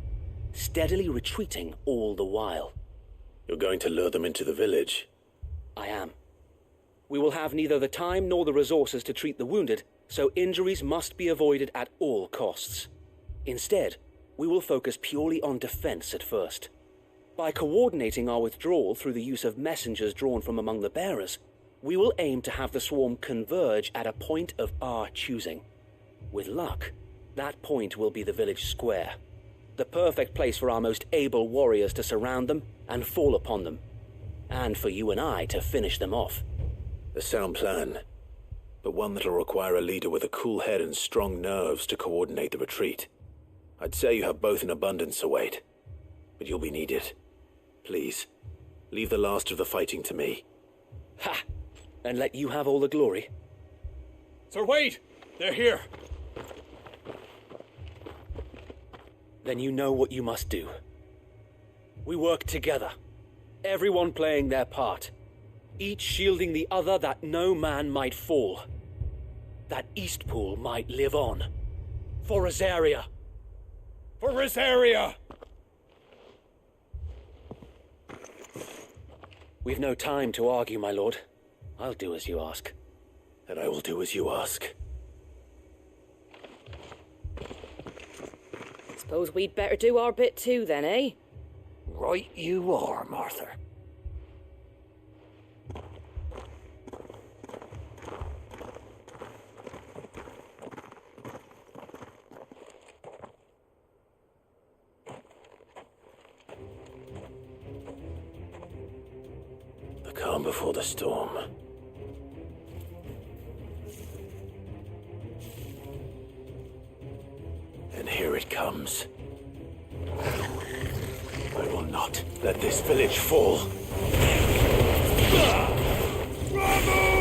steadily retreating all the while. You're going to lure them into the village? I am. We will have neither the time nor the resources to treat the wounded, so injuries must be avoided at all costs. Instead, we will focus purely on defense at first. By coordinating our withdrawal through the use of messengers drawn from among the bearers, we will aim to have the swarm converge at a point of our choosing. With luck, that point will be the village square, the perfect place for our most able warriors to surround them and fall upon them, and for you and I to finish them off. A sound plan, but one that'll require a leader with a cool head and strong nerves to coordinate the retreat. I'd say you have both in abundance, Sir Wade, but you'll be needed. Please, leave the last of the fighting to me. Ha! And let you have all the glory. Sir Wade! They're here! Then you know what you must do. We work together, everyone playing their part, each shielding the other that no man might fall, that Eastpool might live on. For Rosaria! For Rosaria! We've no time to argue, my lord. I'll do as you ask. And I will do as you ask. Suppose we'd better do our bit too then, eh? Right you are, Martha. The calm before the storm. And here it comes. I will not let this village fall. Bravo!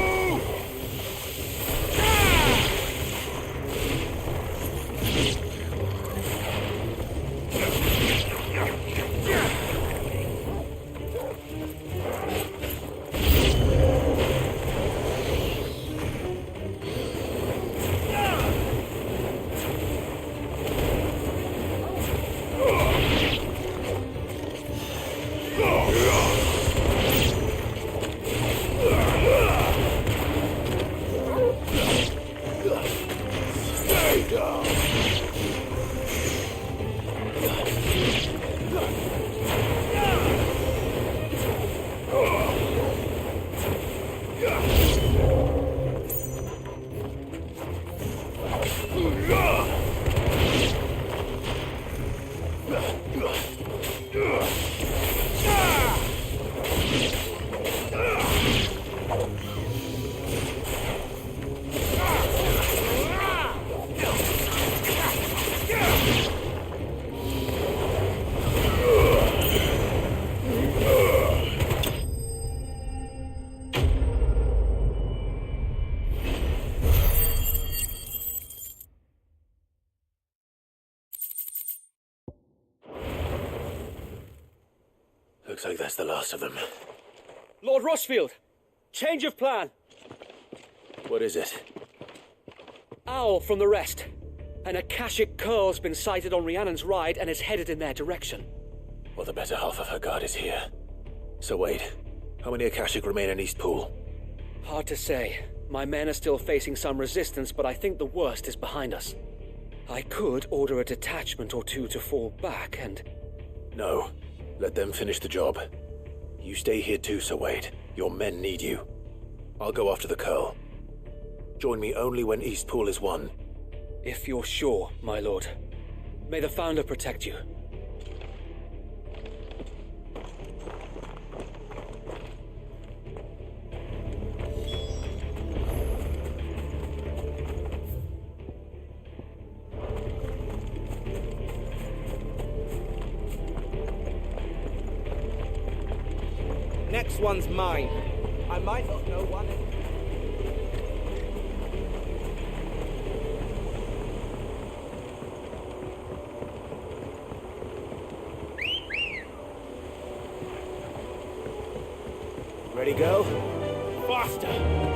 Looks like that's the last of them. Lord Rossfield! Change of plan! What is it? Owl from the rest. An Akashic curl's been sighted on Rhiannon's ride and is headed in their direction. Well, the better half of her guard is here. So Wade, how many Akashic remain in Eastpool? Hard to say. My men are still facing some resistance, but I think the worst is behind us. I could order a detachment or two to fall back and... No. Let them finish the job. You stay here too, Sir Wade. Your men need you. I'll go after the curl. Join me only when Eastpool is won. If you're sure, my lord. May the Founder protect you. Next one's mine. I might not know one. Ready, go? Faster!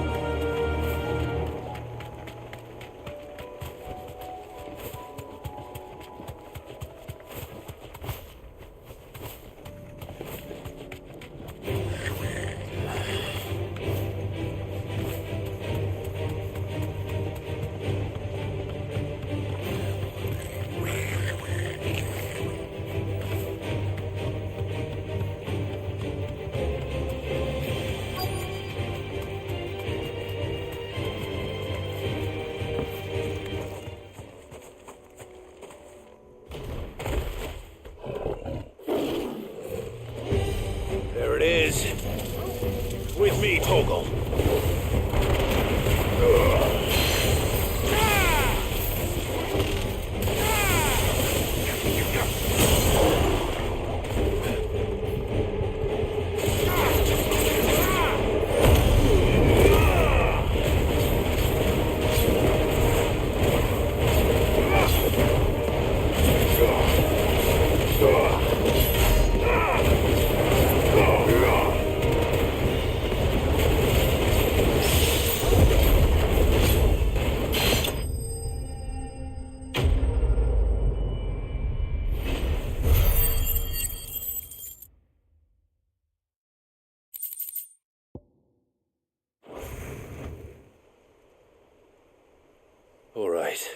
All right.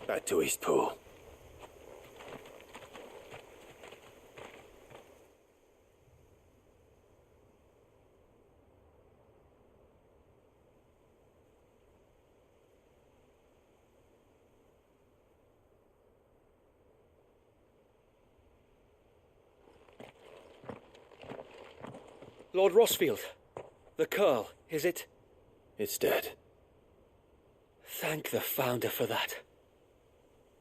Back to Eastpool. Lord Rossfield, the Curl, is it? It's dead. Thank the Founder for that.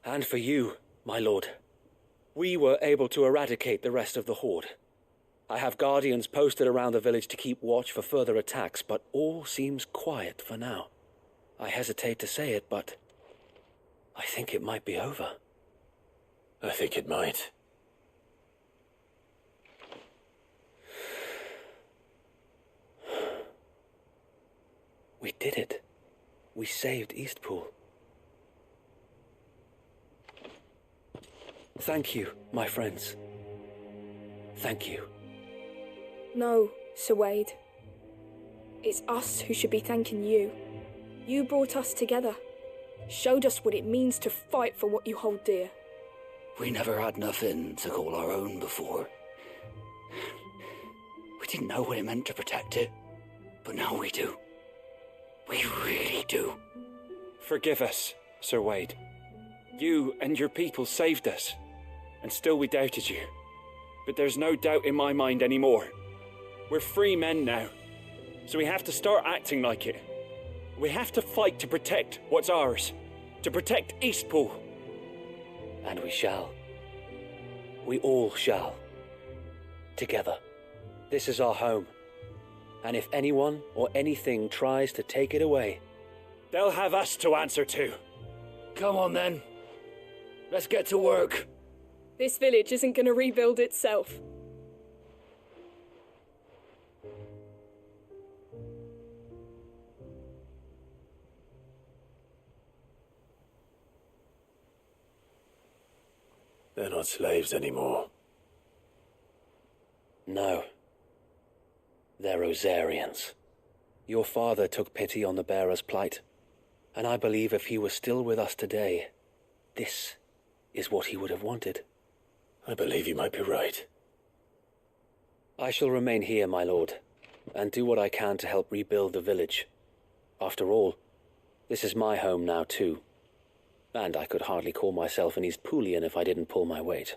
And for you, my lord. We were able to eradicate the rest of the Horde. I have guardians posted around the village to keep watch for further attacks, but all seems quiet for now. I hesitate to say it, but I think it might be over. I think it might. We did it. We saved Eastpool. Thank you, my friends. Thank you. No, Sir Wade. It's us who should be thanking you. You brought us together. Showed us what it means to fight for what you hold dear. We never had nothing to call our own before. We didn't know what it meant to protect it, but now we do. We really do. Forgive us, Sir Wade. You and your people saved us, and still we doubted you. But there's no doubt in my mind anymore. We're free men now, so we have to start acting like it. We have to fight to protect what's ours, to protect Eastpool. And we shall. We all shall. Together. This is our home. And if anyone or anything tries to take it away, they'll have us to answer to. Come on then. Let's get to work. This village isn't going to rebuild itself. They're not slaves anymore. No. They're Rosarians. Your father took pity on the bearer's plight, and I believe if he was still with us today, this is what he would have wanted. I believe you might be right. I shall remain here, my lord, and do what I can to help rebuild the village. After all, this is my home now too, and I could hardly call myself an Eastpoolian if I didn't pull my weight.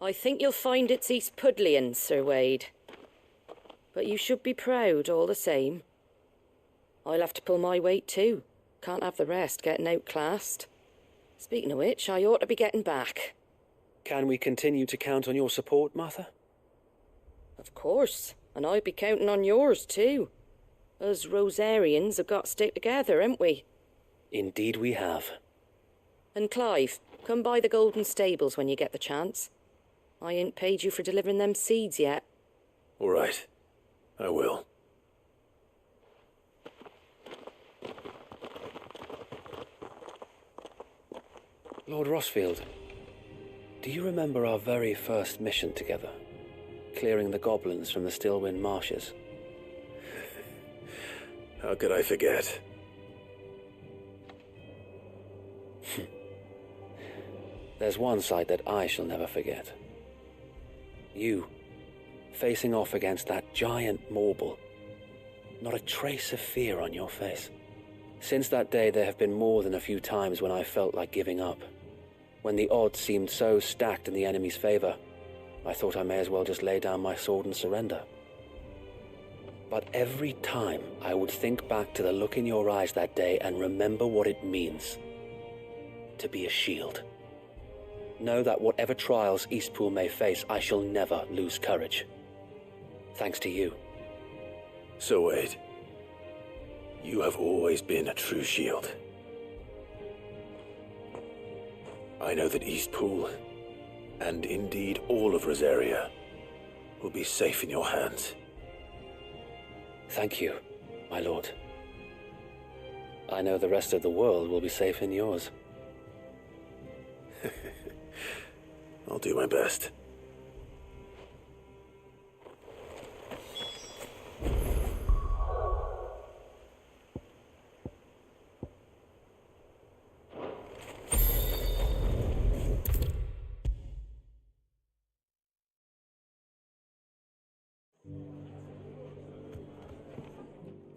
I think you'll find it's Eastpudlian, Sir Wade. But you should be proud all the same. I'll have to pull my weight too. Can't have the rest getting outclassed. Speaking of which, I ought to be getting back. Can we continue to count on your support, Martha? Of course, and I'll be counting on yours too. Us Rosarians have got to stick together, haven't we? Indeed we have. And Clive, come by the Golden Stables when you get the chance. I ain't paid you for delivering them seeds yet. All right. I will. Lord Rossfield, do you remember our very first mission together? Clearing the goblins from the Stillwind marshes? How could I forget? There's one sight that I shall never forget. You, facing off against that giant Morble. Not a trace of fear on your face. Since that day, there have been more than a few times when I felt like giving up. When the odds seemed so stacked in the enemy's favor, I thought I may as well just lay down my sword and surrender. But every time I would think back to the look in your eyes that day and remember what it means to be a shield. Know that whatever trials Eastpool may face, I shall never lose courage. Thanks to you. So Wade, you have always been a true shield. I know that Eastpool, and indeed all of Rosaria, will be safe in your hands. Thank you, my lord. I know the rest of the world will be safe in yours. I'll do my best.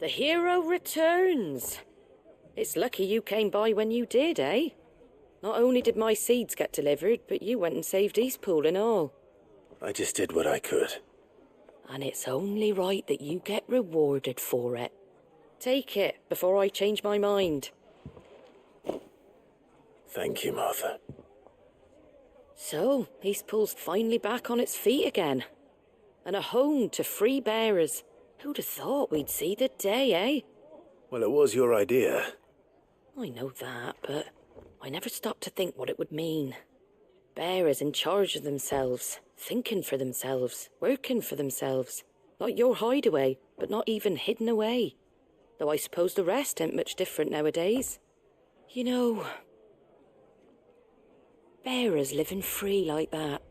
The hero returns. It's lucky you came by when you did, eh? Not only did my seeds get delivered, but you went and saved Eastpool and all. I just did what I could. And it's only right that you get rewarded for it. Take it before I change my mind. Thank you, Martha. So, Eastpool's finally back on its feet again. And a home to free bearers. Who'd have thought we'd see the day, eh? Well, it was your idea. I know that, but I never stopped to think what it would mean. Bearers in charge of themselves, thinking for themselves, working for themselves. Like your hideaway, but not even hidden away. Though I suppose the rest ain't much different nowadays. You know, bearers living free like that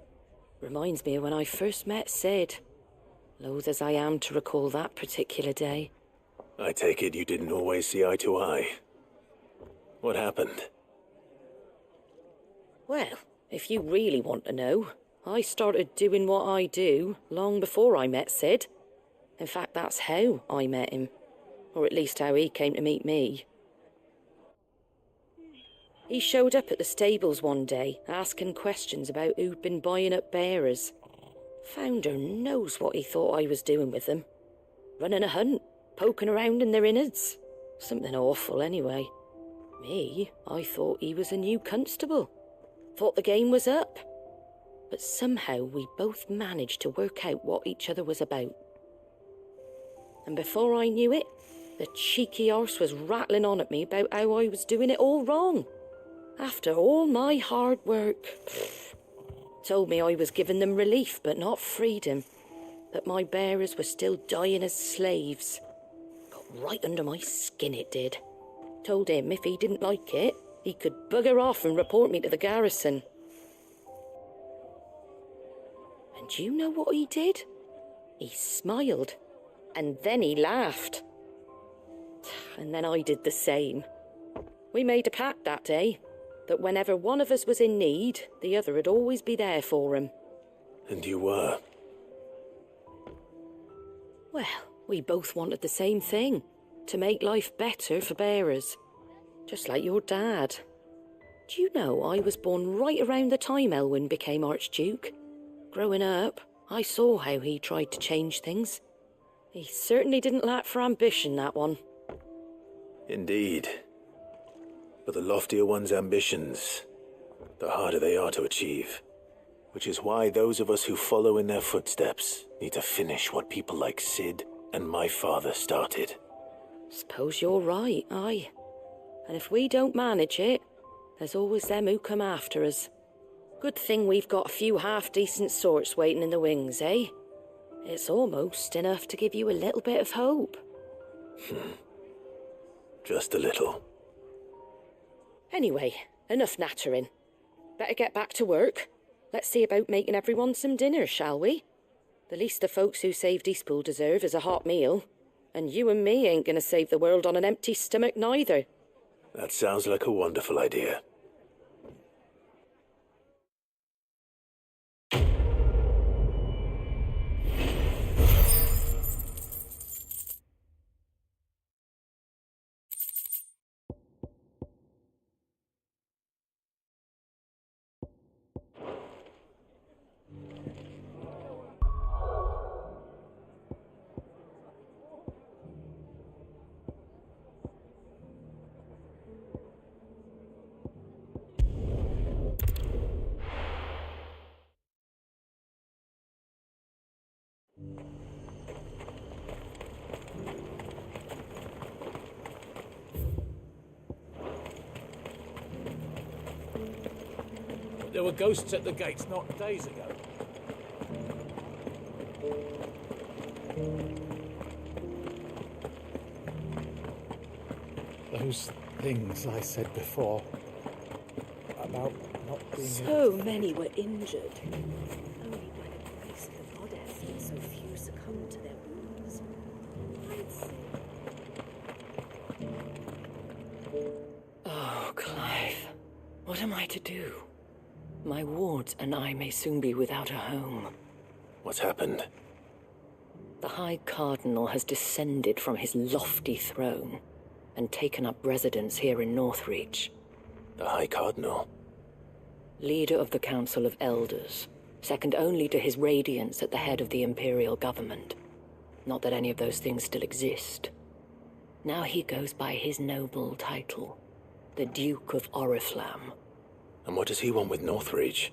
reminds me of when I first met Sid. Loath as I am to recall that particular day. I take it you didn't always see eye to eye. What happened? Well, if you really want to know, I started doing what I do long before I met Sid. In fact, that's how I met him. Or at least how he came to meet me. He showed up at the stables one day, asking questions about who'd been buying up bearers. Founder knows what he thought I was doing with them. Running a hunt, poking around in their innards. Something awful anyway. Me, I thought he was a new constable. Thought the game was up. But somehow we both managed to work out what each other was about. And before I knew it, the cheeky arse was rattling on at me about how I was doing it all wrong. After all my hard work. Told me I was giving them relief, but not freedom. That my bearers were still dying as slaves. Got right under my skin, it did. Told him if he didn't like it, he could bugger off and report me to the garrison. And do you know what he did? He smiled. And then he laughed. And then I did the same. We made a pact that day. That whenever one of us was in need, the other would always be there for him. And you were? Well, we both wanted the same thing. To make life better for bearers. Just like your dad. Do you know I was born right around the time Elwyn became Archduke? Growing up, I saw how he tried to change things. He certainly didn't lack for ambition, that one. Indeed. But the loftier one's ambitions, the harder they are to achieve. Which is why those of us who follow in their footsteps need to finish what people like Sid and my father started. Suppose you're right, aye. And if we don't manage it, there's always them who come after us. Good thing we've got a few half-decent sorts waiting in the wings, eh? It's almost enough to give you a little bit of hope. Just a little. Anyway, enough nattering. Better get back to work. Let's see about making everyone some dinner, shall we? The least the folks who saved Eastpool deserve is a hot meal. And you and me ain't gonna save the world on an empty stomach neither. That sounds like a wonderful idea. There were ghosts at the gates not days ago. Those things I said before about not being So many were injured. Only by the grace of the goddess did so few succumb to their wounds. I'd say. Oh, Clive. What am I to do? My wards and I may soon be without a home. What's happened? The High Cardinal has descended from his lofty throne and taken up residence here in Northreach. The High Cardinal? Leader of the Council of Elders, second only to his Radiance at the head of the Imperial government. Not that any of those things still exist. Now he goes by his noble title, the Duke of Oriflamme. And what does he want with Northreach?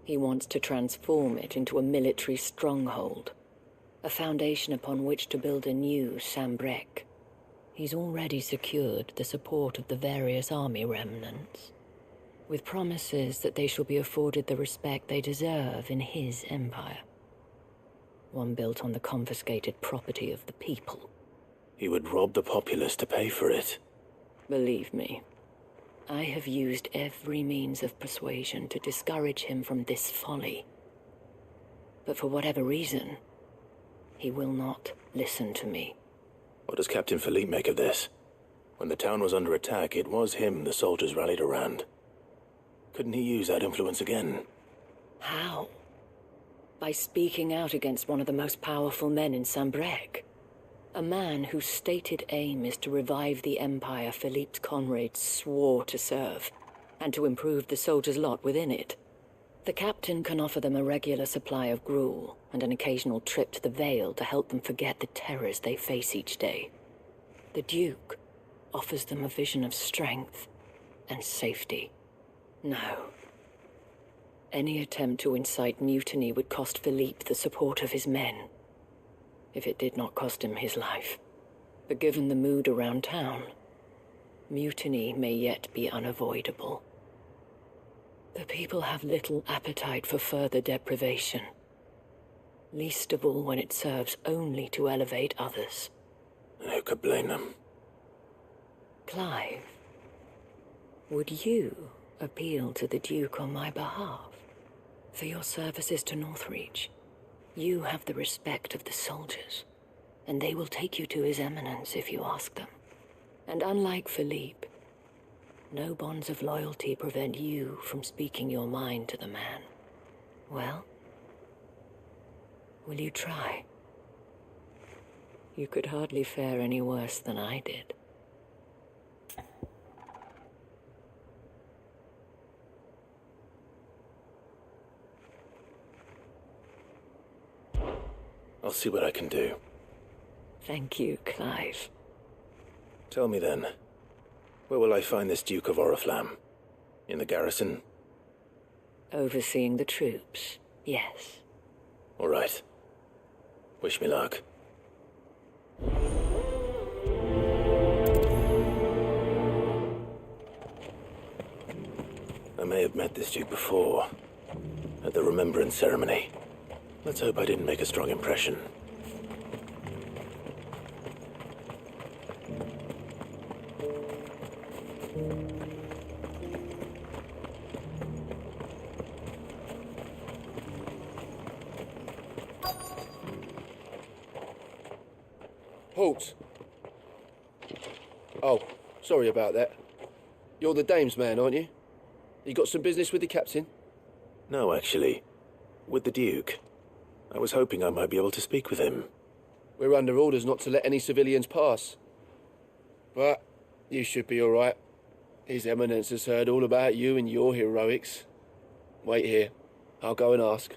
He wants to transform it into a military stronghold, a foundation upon which to build a new Sambrec. He's already secured the support of the various army remnants, with promises that they shall be afforded the respect they deserve in his empire. One built on the confiscated property of the people. He would rob the populace to pay for it. Believe me, I have used every means of persuasion to discourage him from this folly. But for whatever reason, he will not listen to me. What does Captain Philippe make of this? When the town was under attack, it was him the soldiers rallied around. Couldn't he use that influence again? How? By speaking out against one of the most powerful men in Sambrec. A man whose stated aim is to revive the empire Philippe's comrades swore to serve, and to improve the soldiers' lot within it. The captain can offer them a regular supply of gruel, and an occasional trip to the Vale to help them forget the terrors they face each day. The Duke offers them a vision of strength and safety. No. Any attempt to incite mutiny would cost Philippe the support of his men, if it did not cost him his life. But given the mood around town, mutiny may yet be unavoidable. The people have little appetite for further deprivation, least of all when it serves only to elevate others. And who could blame them? Clive, would you appeal to the Duke on my behalf? For your services to Northreach, you have the respect of the soldiers, and they will take you to His Eminence if you ask them. And unlike Philippe, no bonds of loyalty prevent you from speaking your mind to the man. Well, will you try? You could hardly fare any worse than I did. I'll see what I can do. Thank you, Clive. Tell me then, where will I find this Duke of Oriflamme? In the garrison? Overseeing the troops, yes. All right. Wish me luck. I may have met this Duke before, at the Remembrance Ceremony. Let's hope I didn't make a strong impression. Halt! Oh, sorry about that. You're the dame's man, aren't you? You got some business with the captain? No, actually. With the Duke. I was hoping I might be able to speak with him. We're under orders not to let any civilians pass. But you should be all right. His Eminence has heard all about you and your heroics. Wait here. I'll go and ask.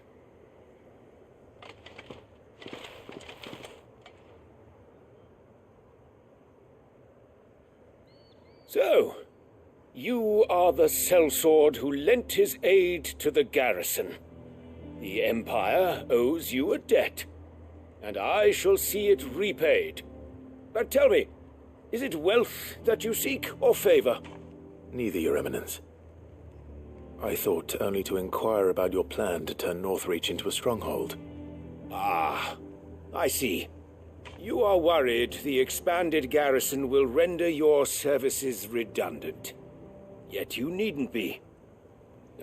So, you are the sellsword who lent his aid to the garrison. The Empire owes you a debt, and I shall see it repaid. But tell me, is it wealth that you seek, or favor? Neither, Your Eminence. I thought only to inquire about your plan to turn Northreach into a stronghold. Ah, I see. You are worried the expanded garrison will render your services redundant. Yet you needn't be.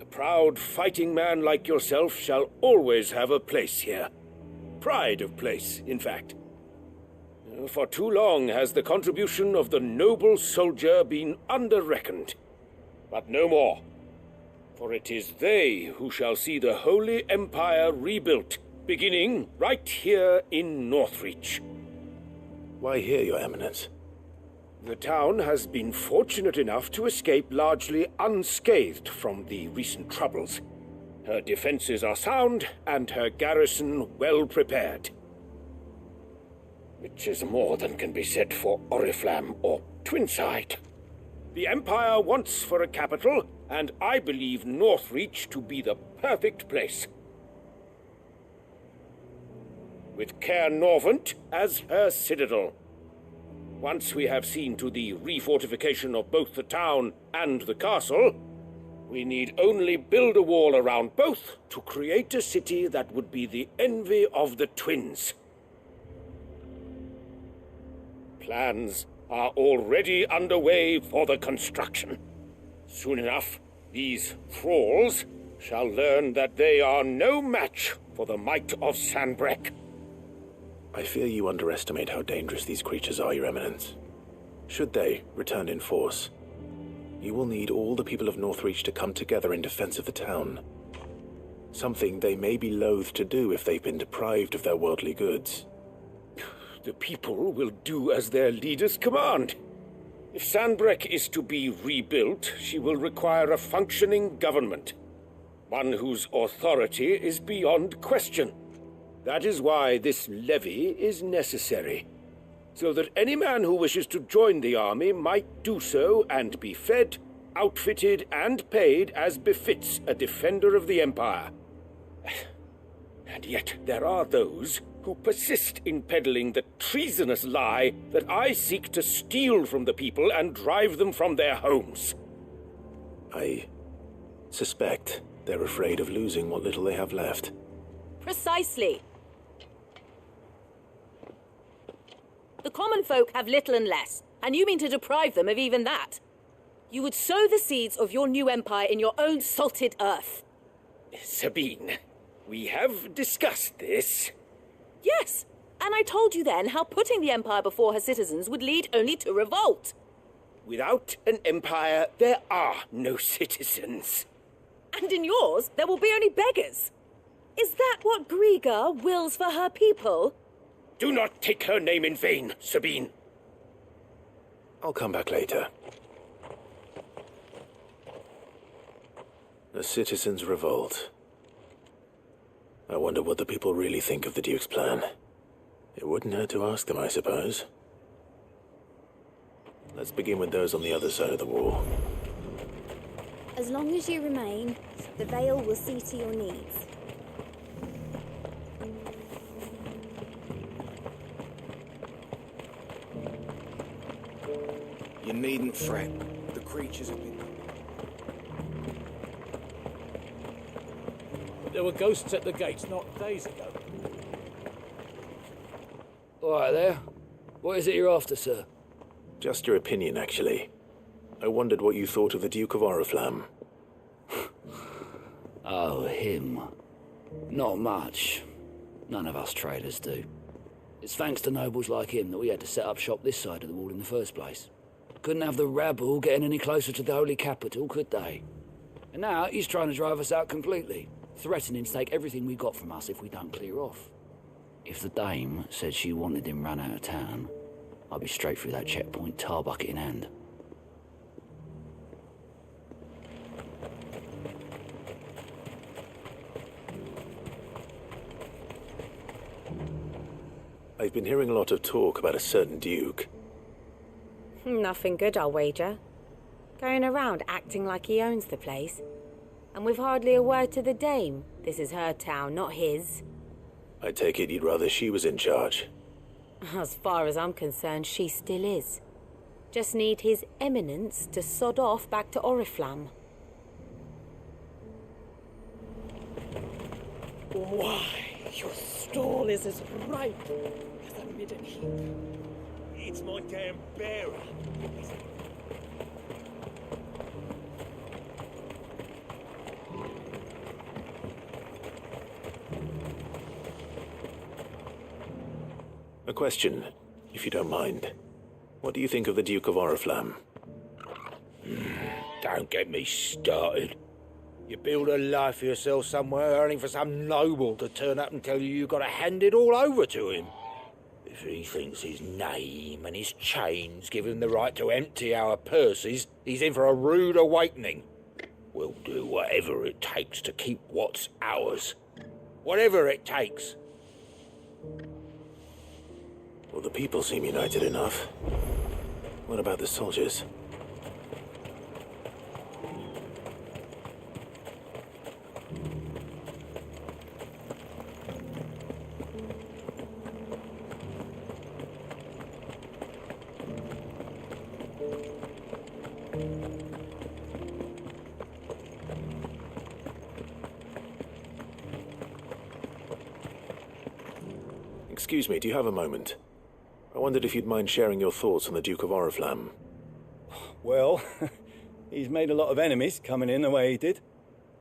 A proud fighting man like yourself shall always have a place here. Pride of place, in fact. For too long has the contribution of the noble soldier been under-reckoned. But no more. For it is they who shall see the Holy Empire rebuilt, beginning right here in Northreach. Why here, Your Eminence? The town has been fortunate enough to escape largely unscathed from the recent troubles. Her defenses are sound, and her garrison well prepared. Which is more than can be said for Oriflamme or Twinside. The Empire wants for a capital, and I believe Northreach to be the perfect place. With Caer Norvent as her citadel. Once we have seen to the refortification of both the town and the castle, we need only build a wall around both to create a city that would be the envy of the twins. Plans are already underway for the construction. Soon enough, these thralls shall learn that they are no match for the might of Sanbreque. I fear you underestimate how dangerous these creatures are, Your Eminence. Should they return in force, you will need all the people of Northreach to come together in defense of the town. Something they may be loath to do if they've been deprived of their worldly goods. The people will do as their leaders command. If Sanbreque is to be rebuilt, she will require a functioning government. One whose authority is beyond question. That is why this levy is necessary. So that any man who wishes to join the army might do so and be fed, outfitted, and paid as befits a defender of the Empire. And yet there are those who persist in peddling the treasonous lie that I seek to steal from the people and drive them from their homes. I suspect they're afraid of losing what little they have left. Precisely. The common folk have little and less, and you mean to deprive them of even that. You would sow the seeds of your new empire in your own salted earth. Sabine, we have discussed this. Yes, and I told you then how putting the empire before her citizens would lead only to revolt. Without an empire, there are no citizens. And in yours, there will be only beggars. Is that what Griga wills for her people? Do not take her name in vain, Sabine. I'll come back later. The citizens revolt. I wonder what the people really think of the Duke's plan. It wouldn't hurt to ask them, I suppose. Let's begin with those on the other side of the wall. As long as you remain, the Veil will see to your needs. You needn't fret. The creatures have been... There were ghosts at the gates not days ago. All right there. What is it you're after, sir? Just your opinion, actually. I wondered what you thought of the Duke of Oriflamme. Oh, him. Not much. None of us traders do. It's thanks to nobles like him that we had to set up shop this side of the wall in the first place. Couldn't have the rabble getting any closer to the holy capital, could they? And now he's trying to drive us out completely, threatening to take everything we got from us if we don't clear off. If the dame said she wanted him run out of town, I'd be straight through that checkpoint, tar bucket in hand. I've been hearing a lot of talk about a certain Duke. Nothing good, I'll wager. Going around acting like he owns the place. And with hardly a word to the dame. This is her town, not his. I take it you'd rather she was in charge. As far as I'm concerned, she still is. Just need his eminence to sod off back to Oriflamme. Why, your stall is as ripe as a midden heap. It's my damn bearer. A question, if you don't mind. What do you think of the Duke of Oriflamme? Don't get me started. You build a life for yourself somewhere, only for some noble to turn up and tell you you've got to hand it all over to him. If he thinks his name and his chains give him the right to empty our purses, he's in for a rude awakening. We'll do whatever it takes to keep what's ours. Whatever it takes. Well, the people seem united enough. What about the soldiers? Excuse me, do you have a moment? I wondered if you'd mind sharing your thoughts on the Duke of Oriflamme. Well, he's made a lot of enemies coming in the way he did.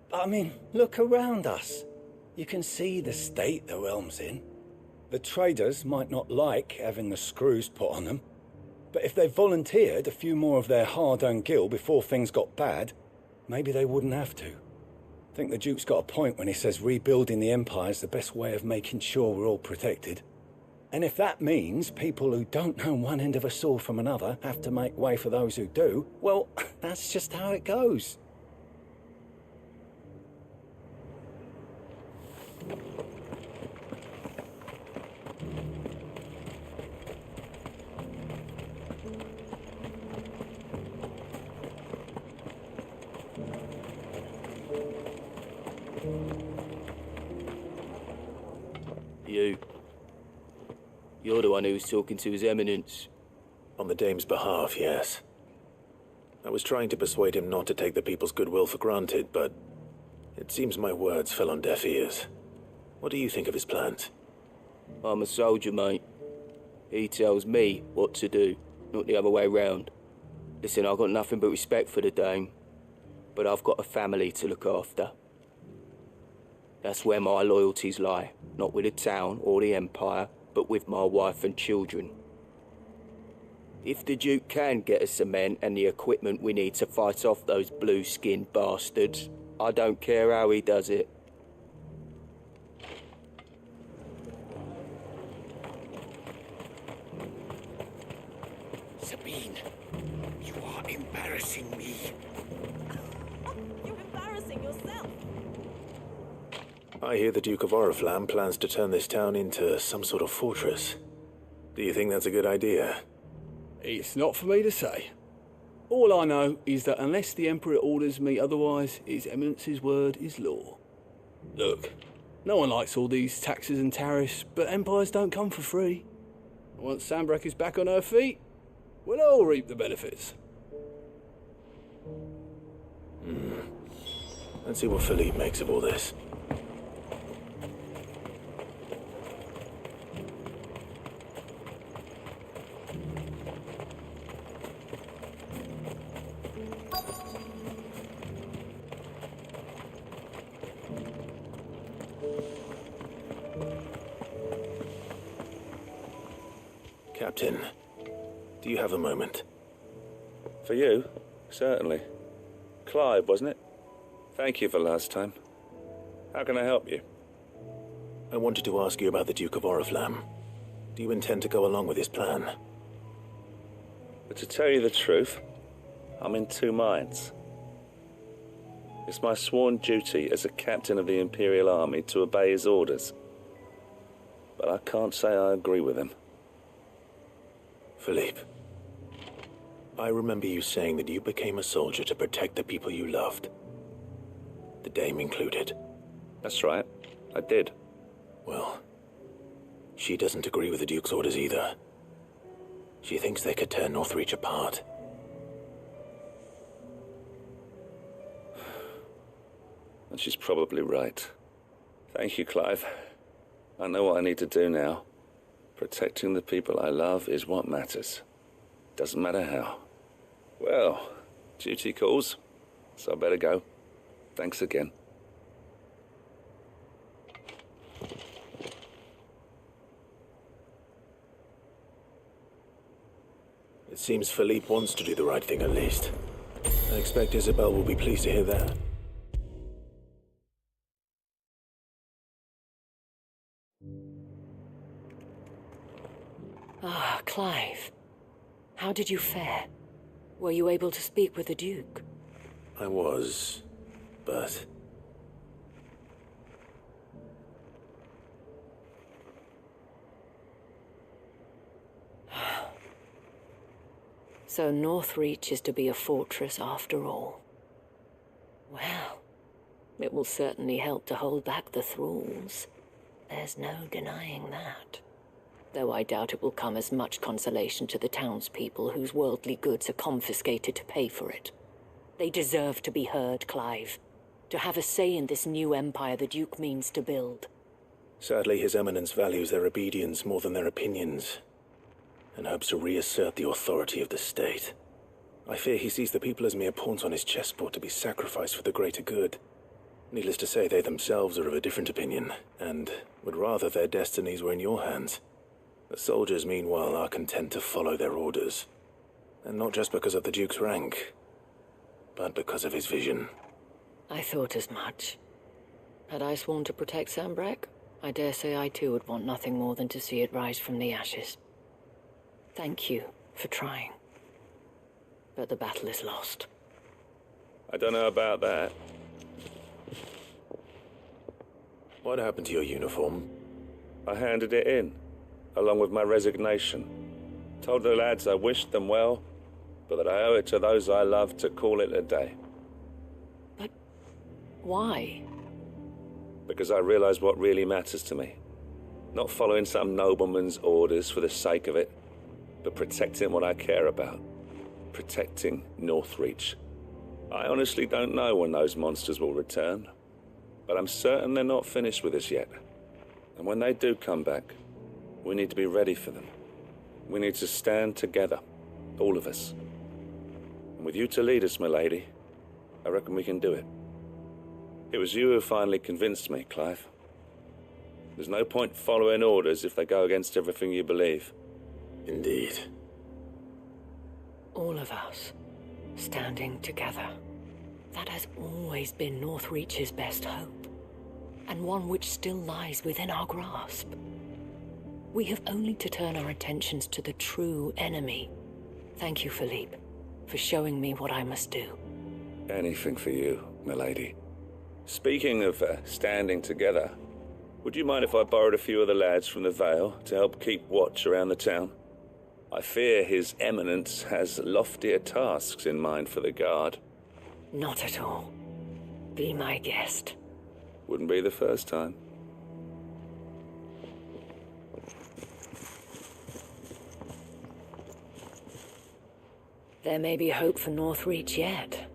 But I mean, look around us. You can see the state the realm's in. The traders might not like having the screws put on them, but if they volunteered a few more of their hard-earned gil before things got bad, maybe they wouldn't have to. I think the Duke's got a point when he says rebuilding the Empire's the best way of making sure we're all protected. And if that means people who don't know one end of a sword from another have to make way for those who do, well, that's just how it goes. You're the one who was talking to His Eminence. On the Dame's behalf, yes. I was trying to persuade him not to take the people's goodwill for granted, but it seems my words fell on deaf ears. What do you think of his plans? I'm a soldier, mate. He tells me what to do, not the other way round. Listen, I've got nothing but respect for the Dame, but I've got a family to look after. That's where my loyalties lie, not with the town or the Empire, but with my wife and children. If the Duke can get us the men and the equipment we need to fight off those blue-skinned bastards, I don't care how he does it. Sabine, you are embarrassing me. You're embarrassing yourself. I hear the Duke of Oriflamme plans to turn this town into some sort of fortress. Do you think that's a good idea? It's not for me to say. All I know is that unless the Emperor orders me otherwise, His Eminence's word is law. Look, no one likes all these taxes and tariffs, but empires don't come for free. Once Sandbreck is back on her feet, we'll all reap the benefits. Let's see what Philippe makes of all this. Captain, do you have a moment? For you? Certainly. Clive, wasn't it? Thank you for last time. How can I help you? I wanted to ask you about the Duke of Oriflamme. Do you intend to go along with his plan? But to tell you the truth, I'm in two minds. It's my sworn duty as a captain of the Imperial Army to obey his orders. But I can't say I agree with him. Philippe, I remember you saying that you became a soldier to protect the people you loved. The Dame included. That's right, I did. Well, she doesn't agree with the Duke's orders either. She thinks they could tear Northreach apart. And she's probably right. Thank you, Clive. I know what I need to do now. Protecting the people I love is what matters. Doesn't matter how. Well, duty calls, so I better go. Thanks again. It seems Philippe wants to do the right thing at least. I expect Isabel will be pleased to hear that. Ah, Clive. How did you fare? Were you able to speak with the Duke? I was, but... So Northreach is to be a fortress after all. Well, it will certainly help to hold back the thralls. There's no denying that. Though I doubt it will come as much consolation to the townspeople whose worldly goods are confiscated to pay for it. They deserve to be heard, Clive. To have a say in this new empire the Duke means to build. Sadly, His Eminence values their obedience more than their opinions, and hopes to reassert the authority of the state. I fear he sees the people as mere pawns on his chessboard to be sacrificed for the greater good. Needless to say, they themselves are of a different opinion, and would rather their destinies were in your hands. The soldiers, meanwhile, are content to follow their orders. And not just because of the Duke's rank, but because of his vision. I thought as much. Had I sworn to protect Sambrack, I dare say I too would want nothing more than to see it rise from the ashes. Thank you for trying. But the battle is lost. I don't know about that. What happened to your uniform? I handed it in, along with my resignation. Told the lads I wished them well, but that I owe it to those I love to call it a day. But why? Because I realize what really matters to me. Not following some nobleman's orders for the sake of it, but protecting what I care about. Protecting Northreach. I honestly don't know when those monsters will return, but I'm certain they're not finished with us yet. And when they do come back, we need to be ready for them. We need to stand together, all of us. And with you to lead us, milady, I reckon we can do it. It was you who finally convinced me, Clive. There's no point following orders if they go against everything you believe. Indeed. All of us, standing together. That has always been Northreach's best hope, and one which still lies within our grasp. We have only to turn our attentions to the true enemy. Thank you, Philippe, for showing me what I must do. Anything for you, milady. Speaking of standing together, would you mind if I borrowed a few of the lads from the Vale to help keep watch around the town? I fear His Eminence has loftier tasks in mind for the guard. Not at all. Be my guest. Wouldn't be the first time. There may be hope for Northreach yet,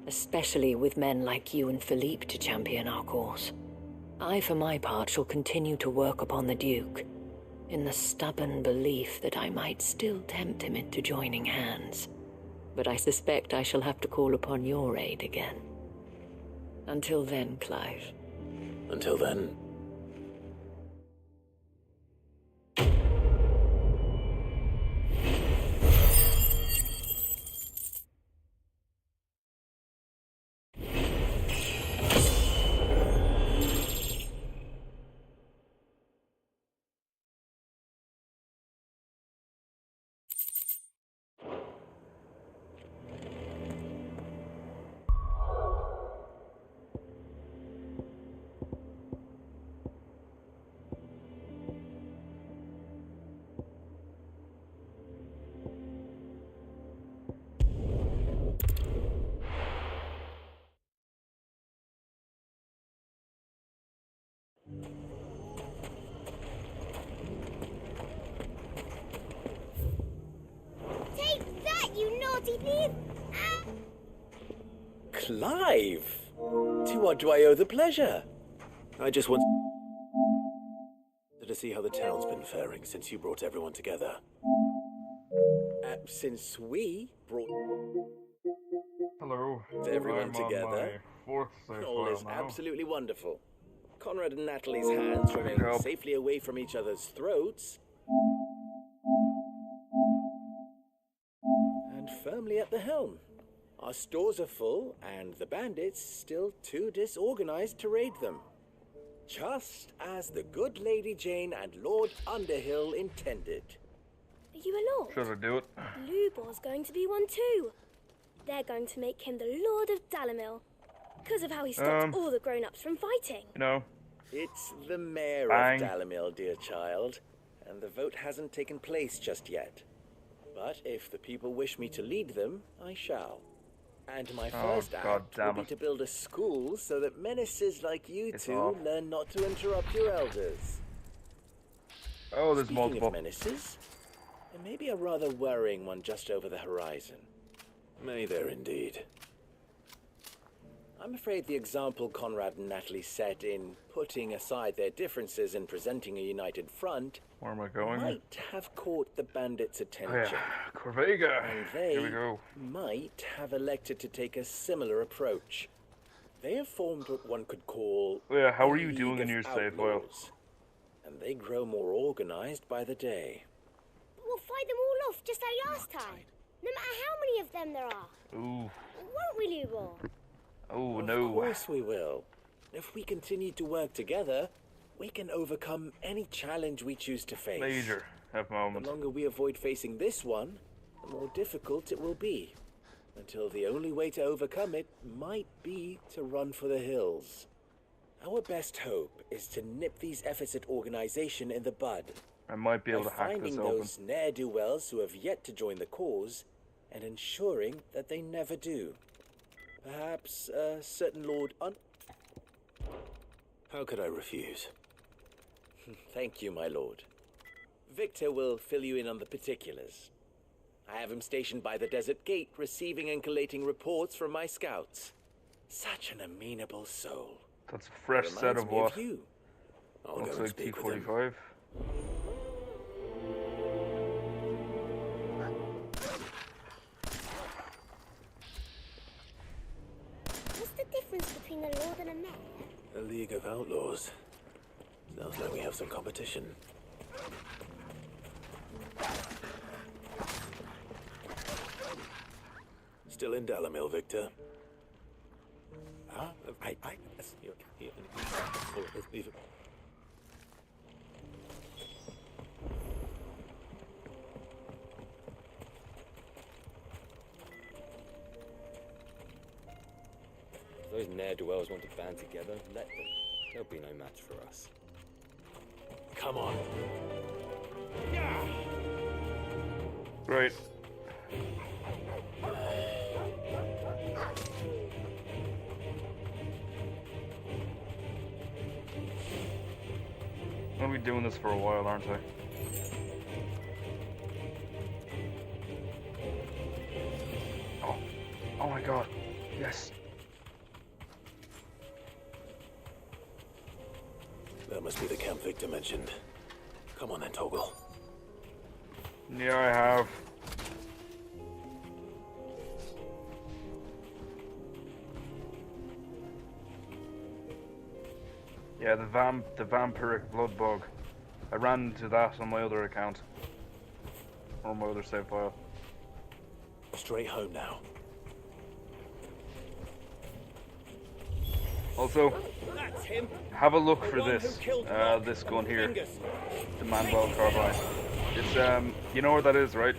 especially with men like you and Philippe to champion our cause. I, for my part, shall continue to work upon the Duke, in the stubborn belief that I might still tempt him into joining hands. But I suspect I shall have to call upon your aid again. Until then, Clive. Until then. Take that, you naughty thief! Clive! To what do I owe the pleasure? I just want to see how the town's been faring since you brought everyone together. Since we brought Hello. everyone I'm together, on my fourth save all file is now. absolutely wonderful. Conrad and Natalie's hands remain safely away from each other's throats, and firmly at the helm. Our stores are full, and the bandits still too disorganized to raid them. Just as the good Lady Jane and Lord Underhill intended. Are you a lord? Should I do it? Lubor's going to be one too. They're going to make him the Lord of Dalamil, because of how he stopped all the grown-ups from fighting. You know. It's the mayor Bang. of Dalamil, dear child, and the vote hasn't taken place just yet. But if the people wish me to lead them, I shall. And my first act will be to build a school so that menaces like you two learn not to interrupt your elders. Oh, there's Speaking multiple. of menaces, there may be a rather worrying one just over the horizon. May there indeed. I'm afraid the example Conrad and Natalie set in putting aside their differences and presenting a united front Where am I going? might have caught the bandits' Oh, attention. yeah. Corvega. And Here we they go. might have elected to take a similar approach. They have formed what one could call Oh, yeah, how a are you League doing in of your save file? Outlaws, and they grow more organized by the day. But we'll fight them all off just like last time. No matter how many of them there are. Ooh. Won't we, Lubor? Oh, Of no. course we will. If we continue to work together, we can overcome any challenge we choose to face. Major. Have a moment. The longer we avoid facing this one, the more difficult it will be. Until the only way to overcome it might be to run for the hills. Our best hope is to nip these efforts at organization in the bud. I might be able by to hack finding this open. those ne'er-do-wells who have yet to join the cause, and ensuring that they never do. Perhaps a certain Lord How could I refuse? Thank you, my lord. Victor will fill you in on the particulars. I have him stationed by the desert gate, receiving and collating reports from my scouts. Such an amenable soul. That's a fresh set Reminds of me what? of you. I'll Looks go and like speak with him. T45. What's the difference between a lord and a mayor? A League of Outlaws. Sounds like we have some competition. Still in Dalamil, Victor? If those ne'er-do-wells want to band together, let them. They'll be no match for us. Come on. Right. I'm gonna be doing this for a while, aren't I? Oh. Oh my god. Yes. That must be the camp Victor mentioned. Come on then, Toggle. Yeah, I have. Yeah, the vampiric blood bug. I ran into that on my other account. Or my other save file. Straight home now. Also, That's him. have a look for The one this. who killed This gun here. Fingers. The Manwell carbine. It's you know what that is, right?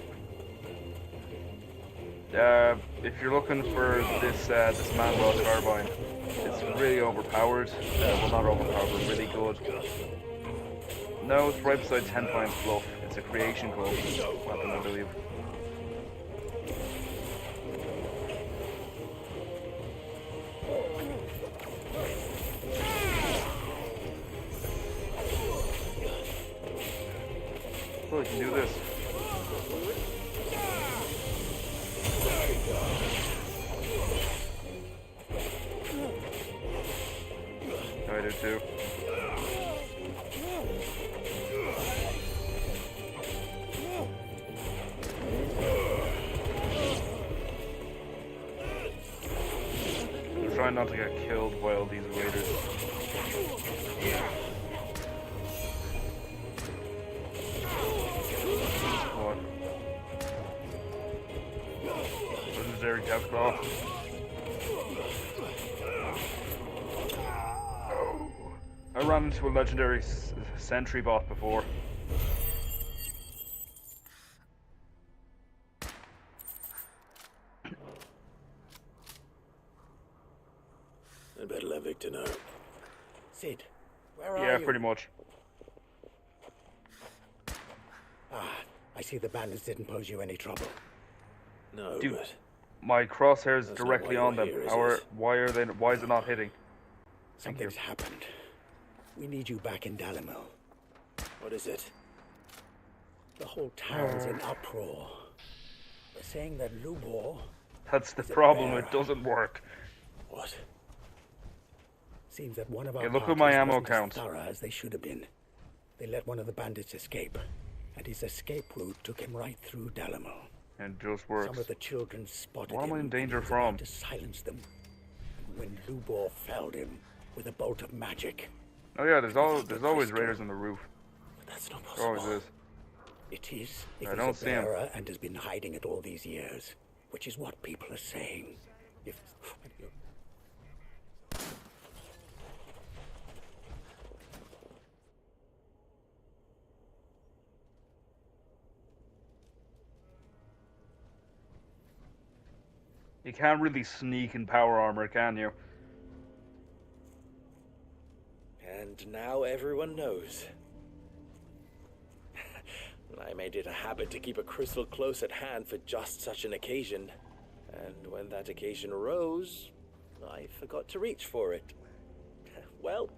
If you're looking for this Manwell carbine, it's really overpowered. Well, not overpowered, but really good. No, it's right beside 10 Pines Bluff. It's a Creation Club weapon, I believe. Oh, you can do this. I do too. trying not to get killed by all these raiders. What? Legendary Deathclaw. I ran into a legendary sentry bot before. I'd better let Victor know. Sid, where are you? Yeah, pretty much. I see the bandits didn't pose you any trouble. No, Dude, but my crosshair's that's directly not why on them. you're here, is it? Why is it not hitting? Something's happened. We need you back in Dalimil. What is it? The whole town's in uproar. They're saying that Lubor... That's the is a problem, bearer. it doesn't work. What? Seems that one of our Yeah, look at my parties ammo wasn't as count. thorough as they should have been. They let one of the bandits escape, and his escape route took him right through Dalimil. And just works. Some of the children spotted What am I him in and danger he was from? about to silence them. And when Lubor felled him with a bolt of magic. Oh yeah, there's always raiders on the roof. But that's not There possible. always is. It is if I he's don't a see him. bearer and has been hiding it all these years, which is what people are saying. If You can't really sneak in power armor, can you? And now everyone knows. I made it a habit to keep a crystal close at hand for just such an occasion. And when that occasion arose, I forgot to reach for it. Well,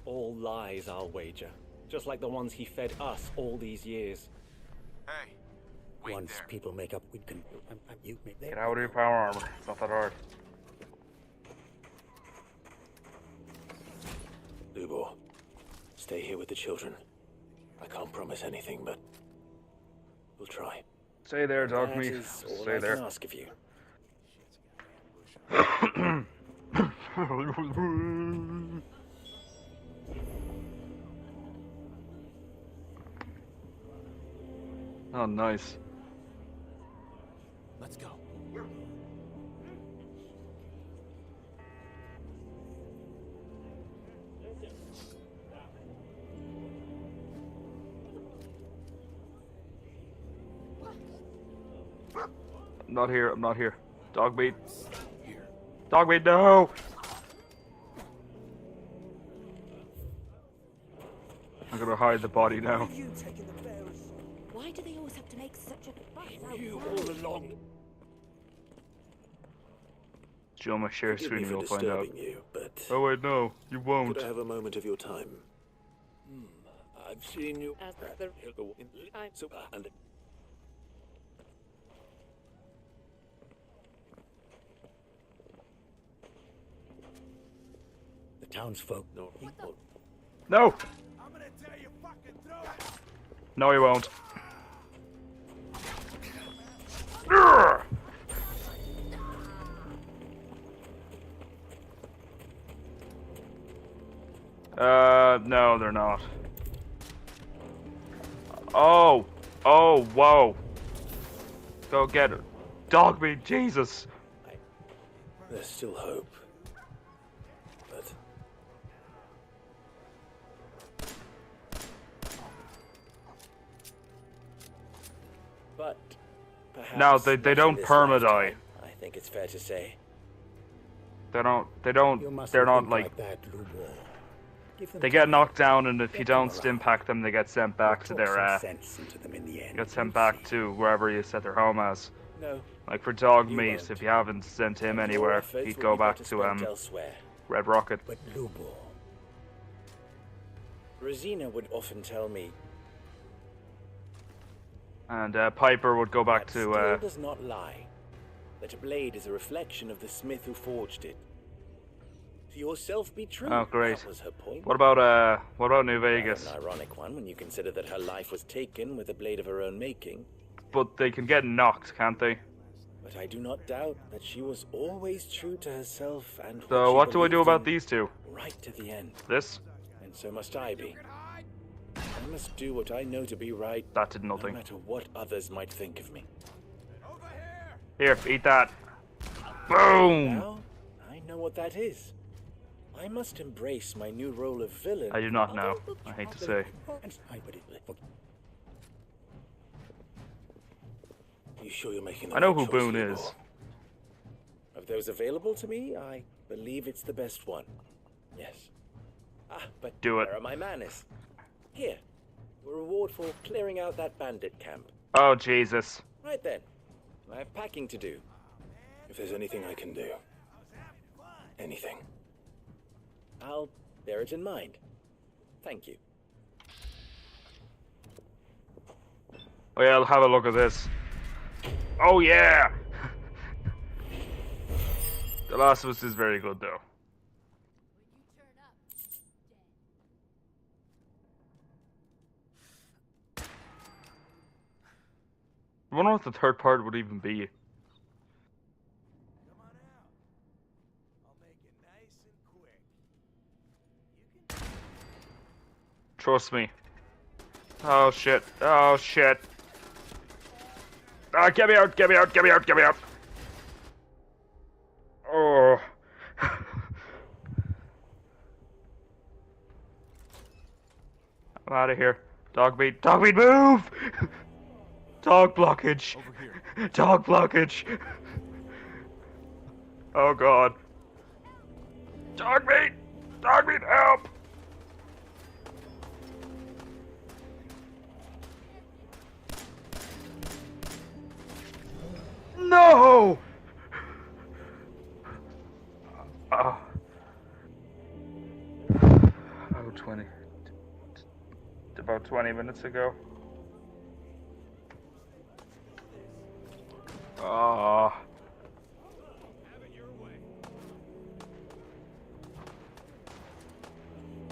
All lies, I'll wager. Just like the ones he fed us all these years. Hey, once people make up, we can. You make Get out of your power armor. It's not that hard. Lubor, stay here with the children. I can't promise anything, but we'll try. Stay there, dog that meat. is all Stay I there. can ask of you. Oh, nice. Let's go. I'm not here. I'm not here. Dog meat. Dog meat, no! I'm gonna hide the body now. Why do they always have to make such a fuss You outside? all along. Show my share Forgive screen me and for you'll find out. disturbing you, but Oh wait, no, you won't. could I have a moment of your time? I've seen you. As the And the townsfolk. No. I'm gonna tell you fucking throw it. No, you won't. Urgh! No, they're not. Oh, whoa. Go get it. Dog meat, Jesus. There's still hope. But But perhaps No, they not in don't this perma-die. lifetime, I think it's fair to say. They're not, You they're mustn't not think like, that, Lubor. Give them they get time. knocked down and if you Let them don't stim pack them, they get sent back to Talk their, some sense into them in the end. get sent back to wherever you set their home as. No. Like for Dog You Meat, won't. if you haven't sent him Your anywhere, efforts he'd will go be back better to spent elsewhere. Red Rocket. But Lubor. Rosina would often tell me And Piper would go back that to skill does not lie. That a blade is a reflection of the smith who forged it. To yourself be true. Oh, great. That was her point. what about New Vegas? An ironic one when you consider that her life was taken with a blade of her own making. but they can get knocked, can't they? But I do not doubt that she was always true to herself and So what do I do believed about in these two? right to the end. This? And so must I be. I must do what I know to be right. That did nothing. No matter what others might think of me. Here, eat that. Boom! Now, I know what that is. I must embrace my new role of villain. I do not know. I hate to say. You sure you're making the I know right who choice, Boone Igor? is. Of those available to me, I believe it's the best one. Yes. Ah, but Do it. where are my manners? Here. Your reward for clearing out that bandit camp. Oh, Jesus. Right then. I have packing to do. If there's anything I can do. Anything. I'll bear it in mind. Thank you. Oh yeah, I'll have a look at this. Oh yeah! The Last of Us is very good though. I wonder what the third part would even be. Trust me. Oh shit. Oh shit. Ah, get me out, get me out, get me out, get me out. Oh. I'm out of here. Dogmeat, Dogmeat, move! Dog blockage. Dog blockage. Oh god. Dogmeat! Dogmeat, help! No! Oh. About 20 minutes ago. Oh.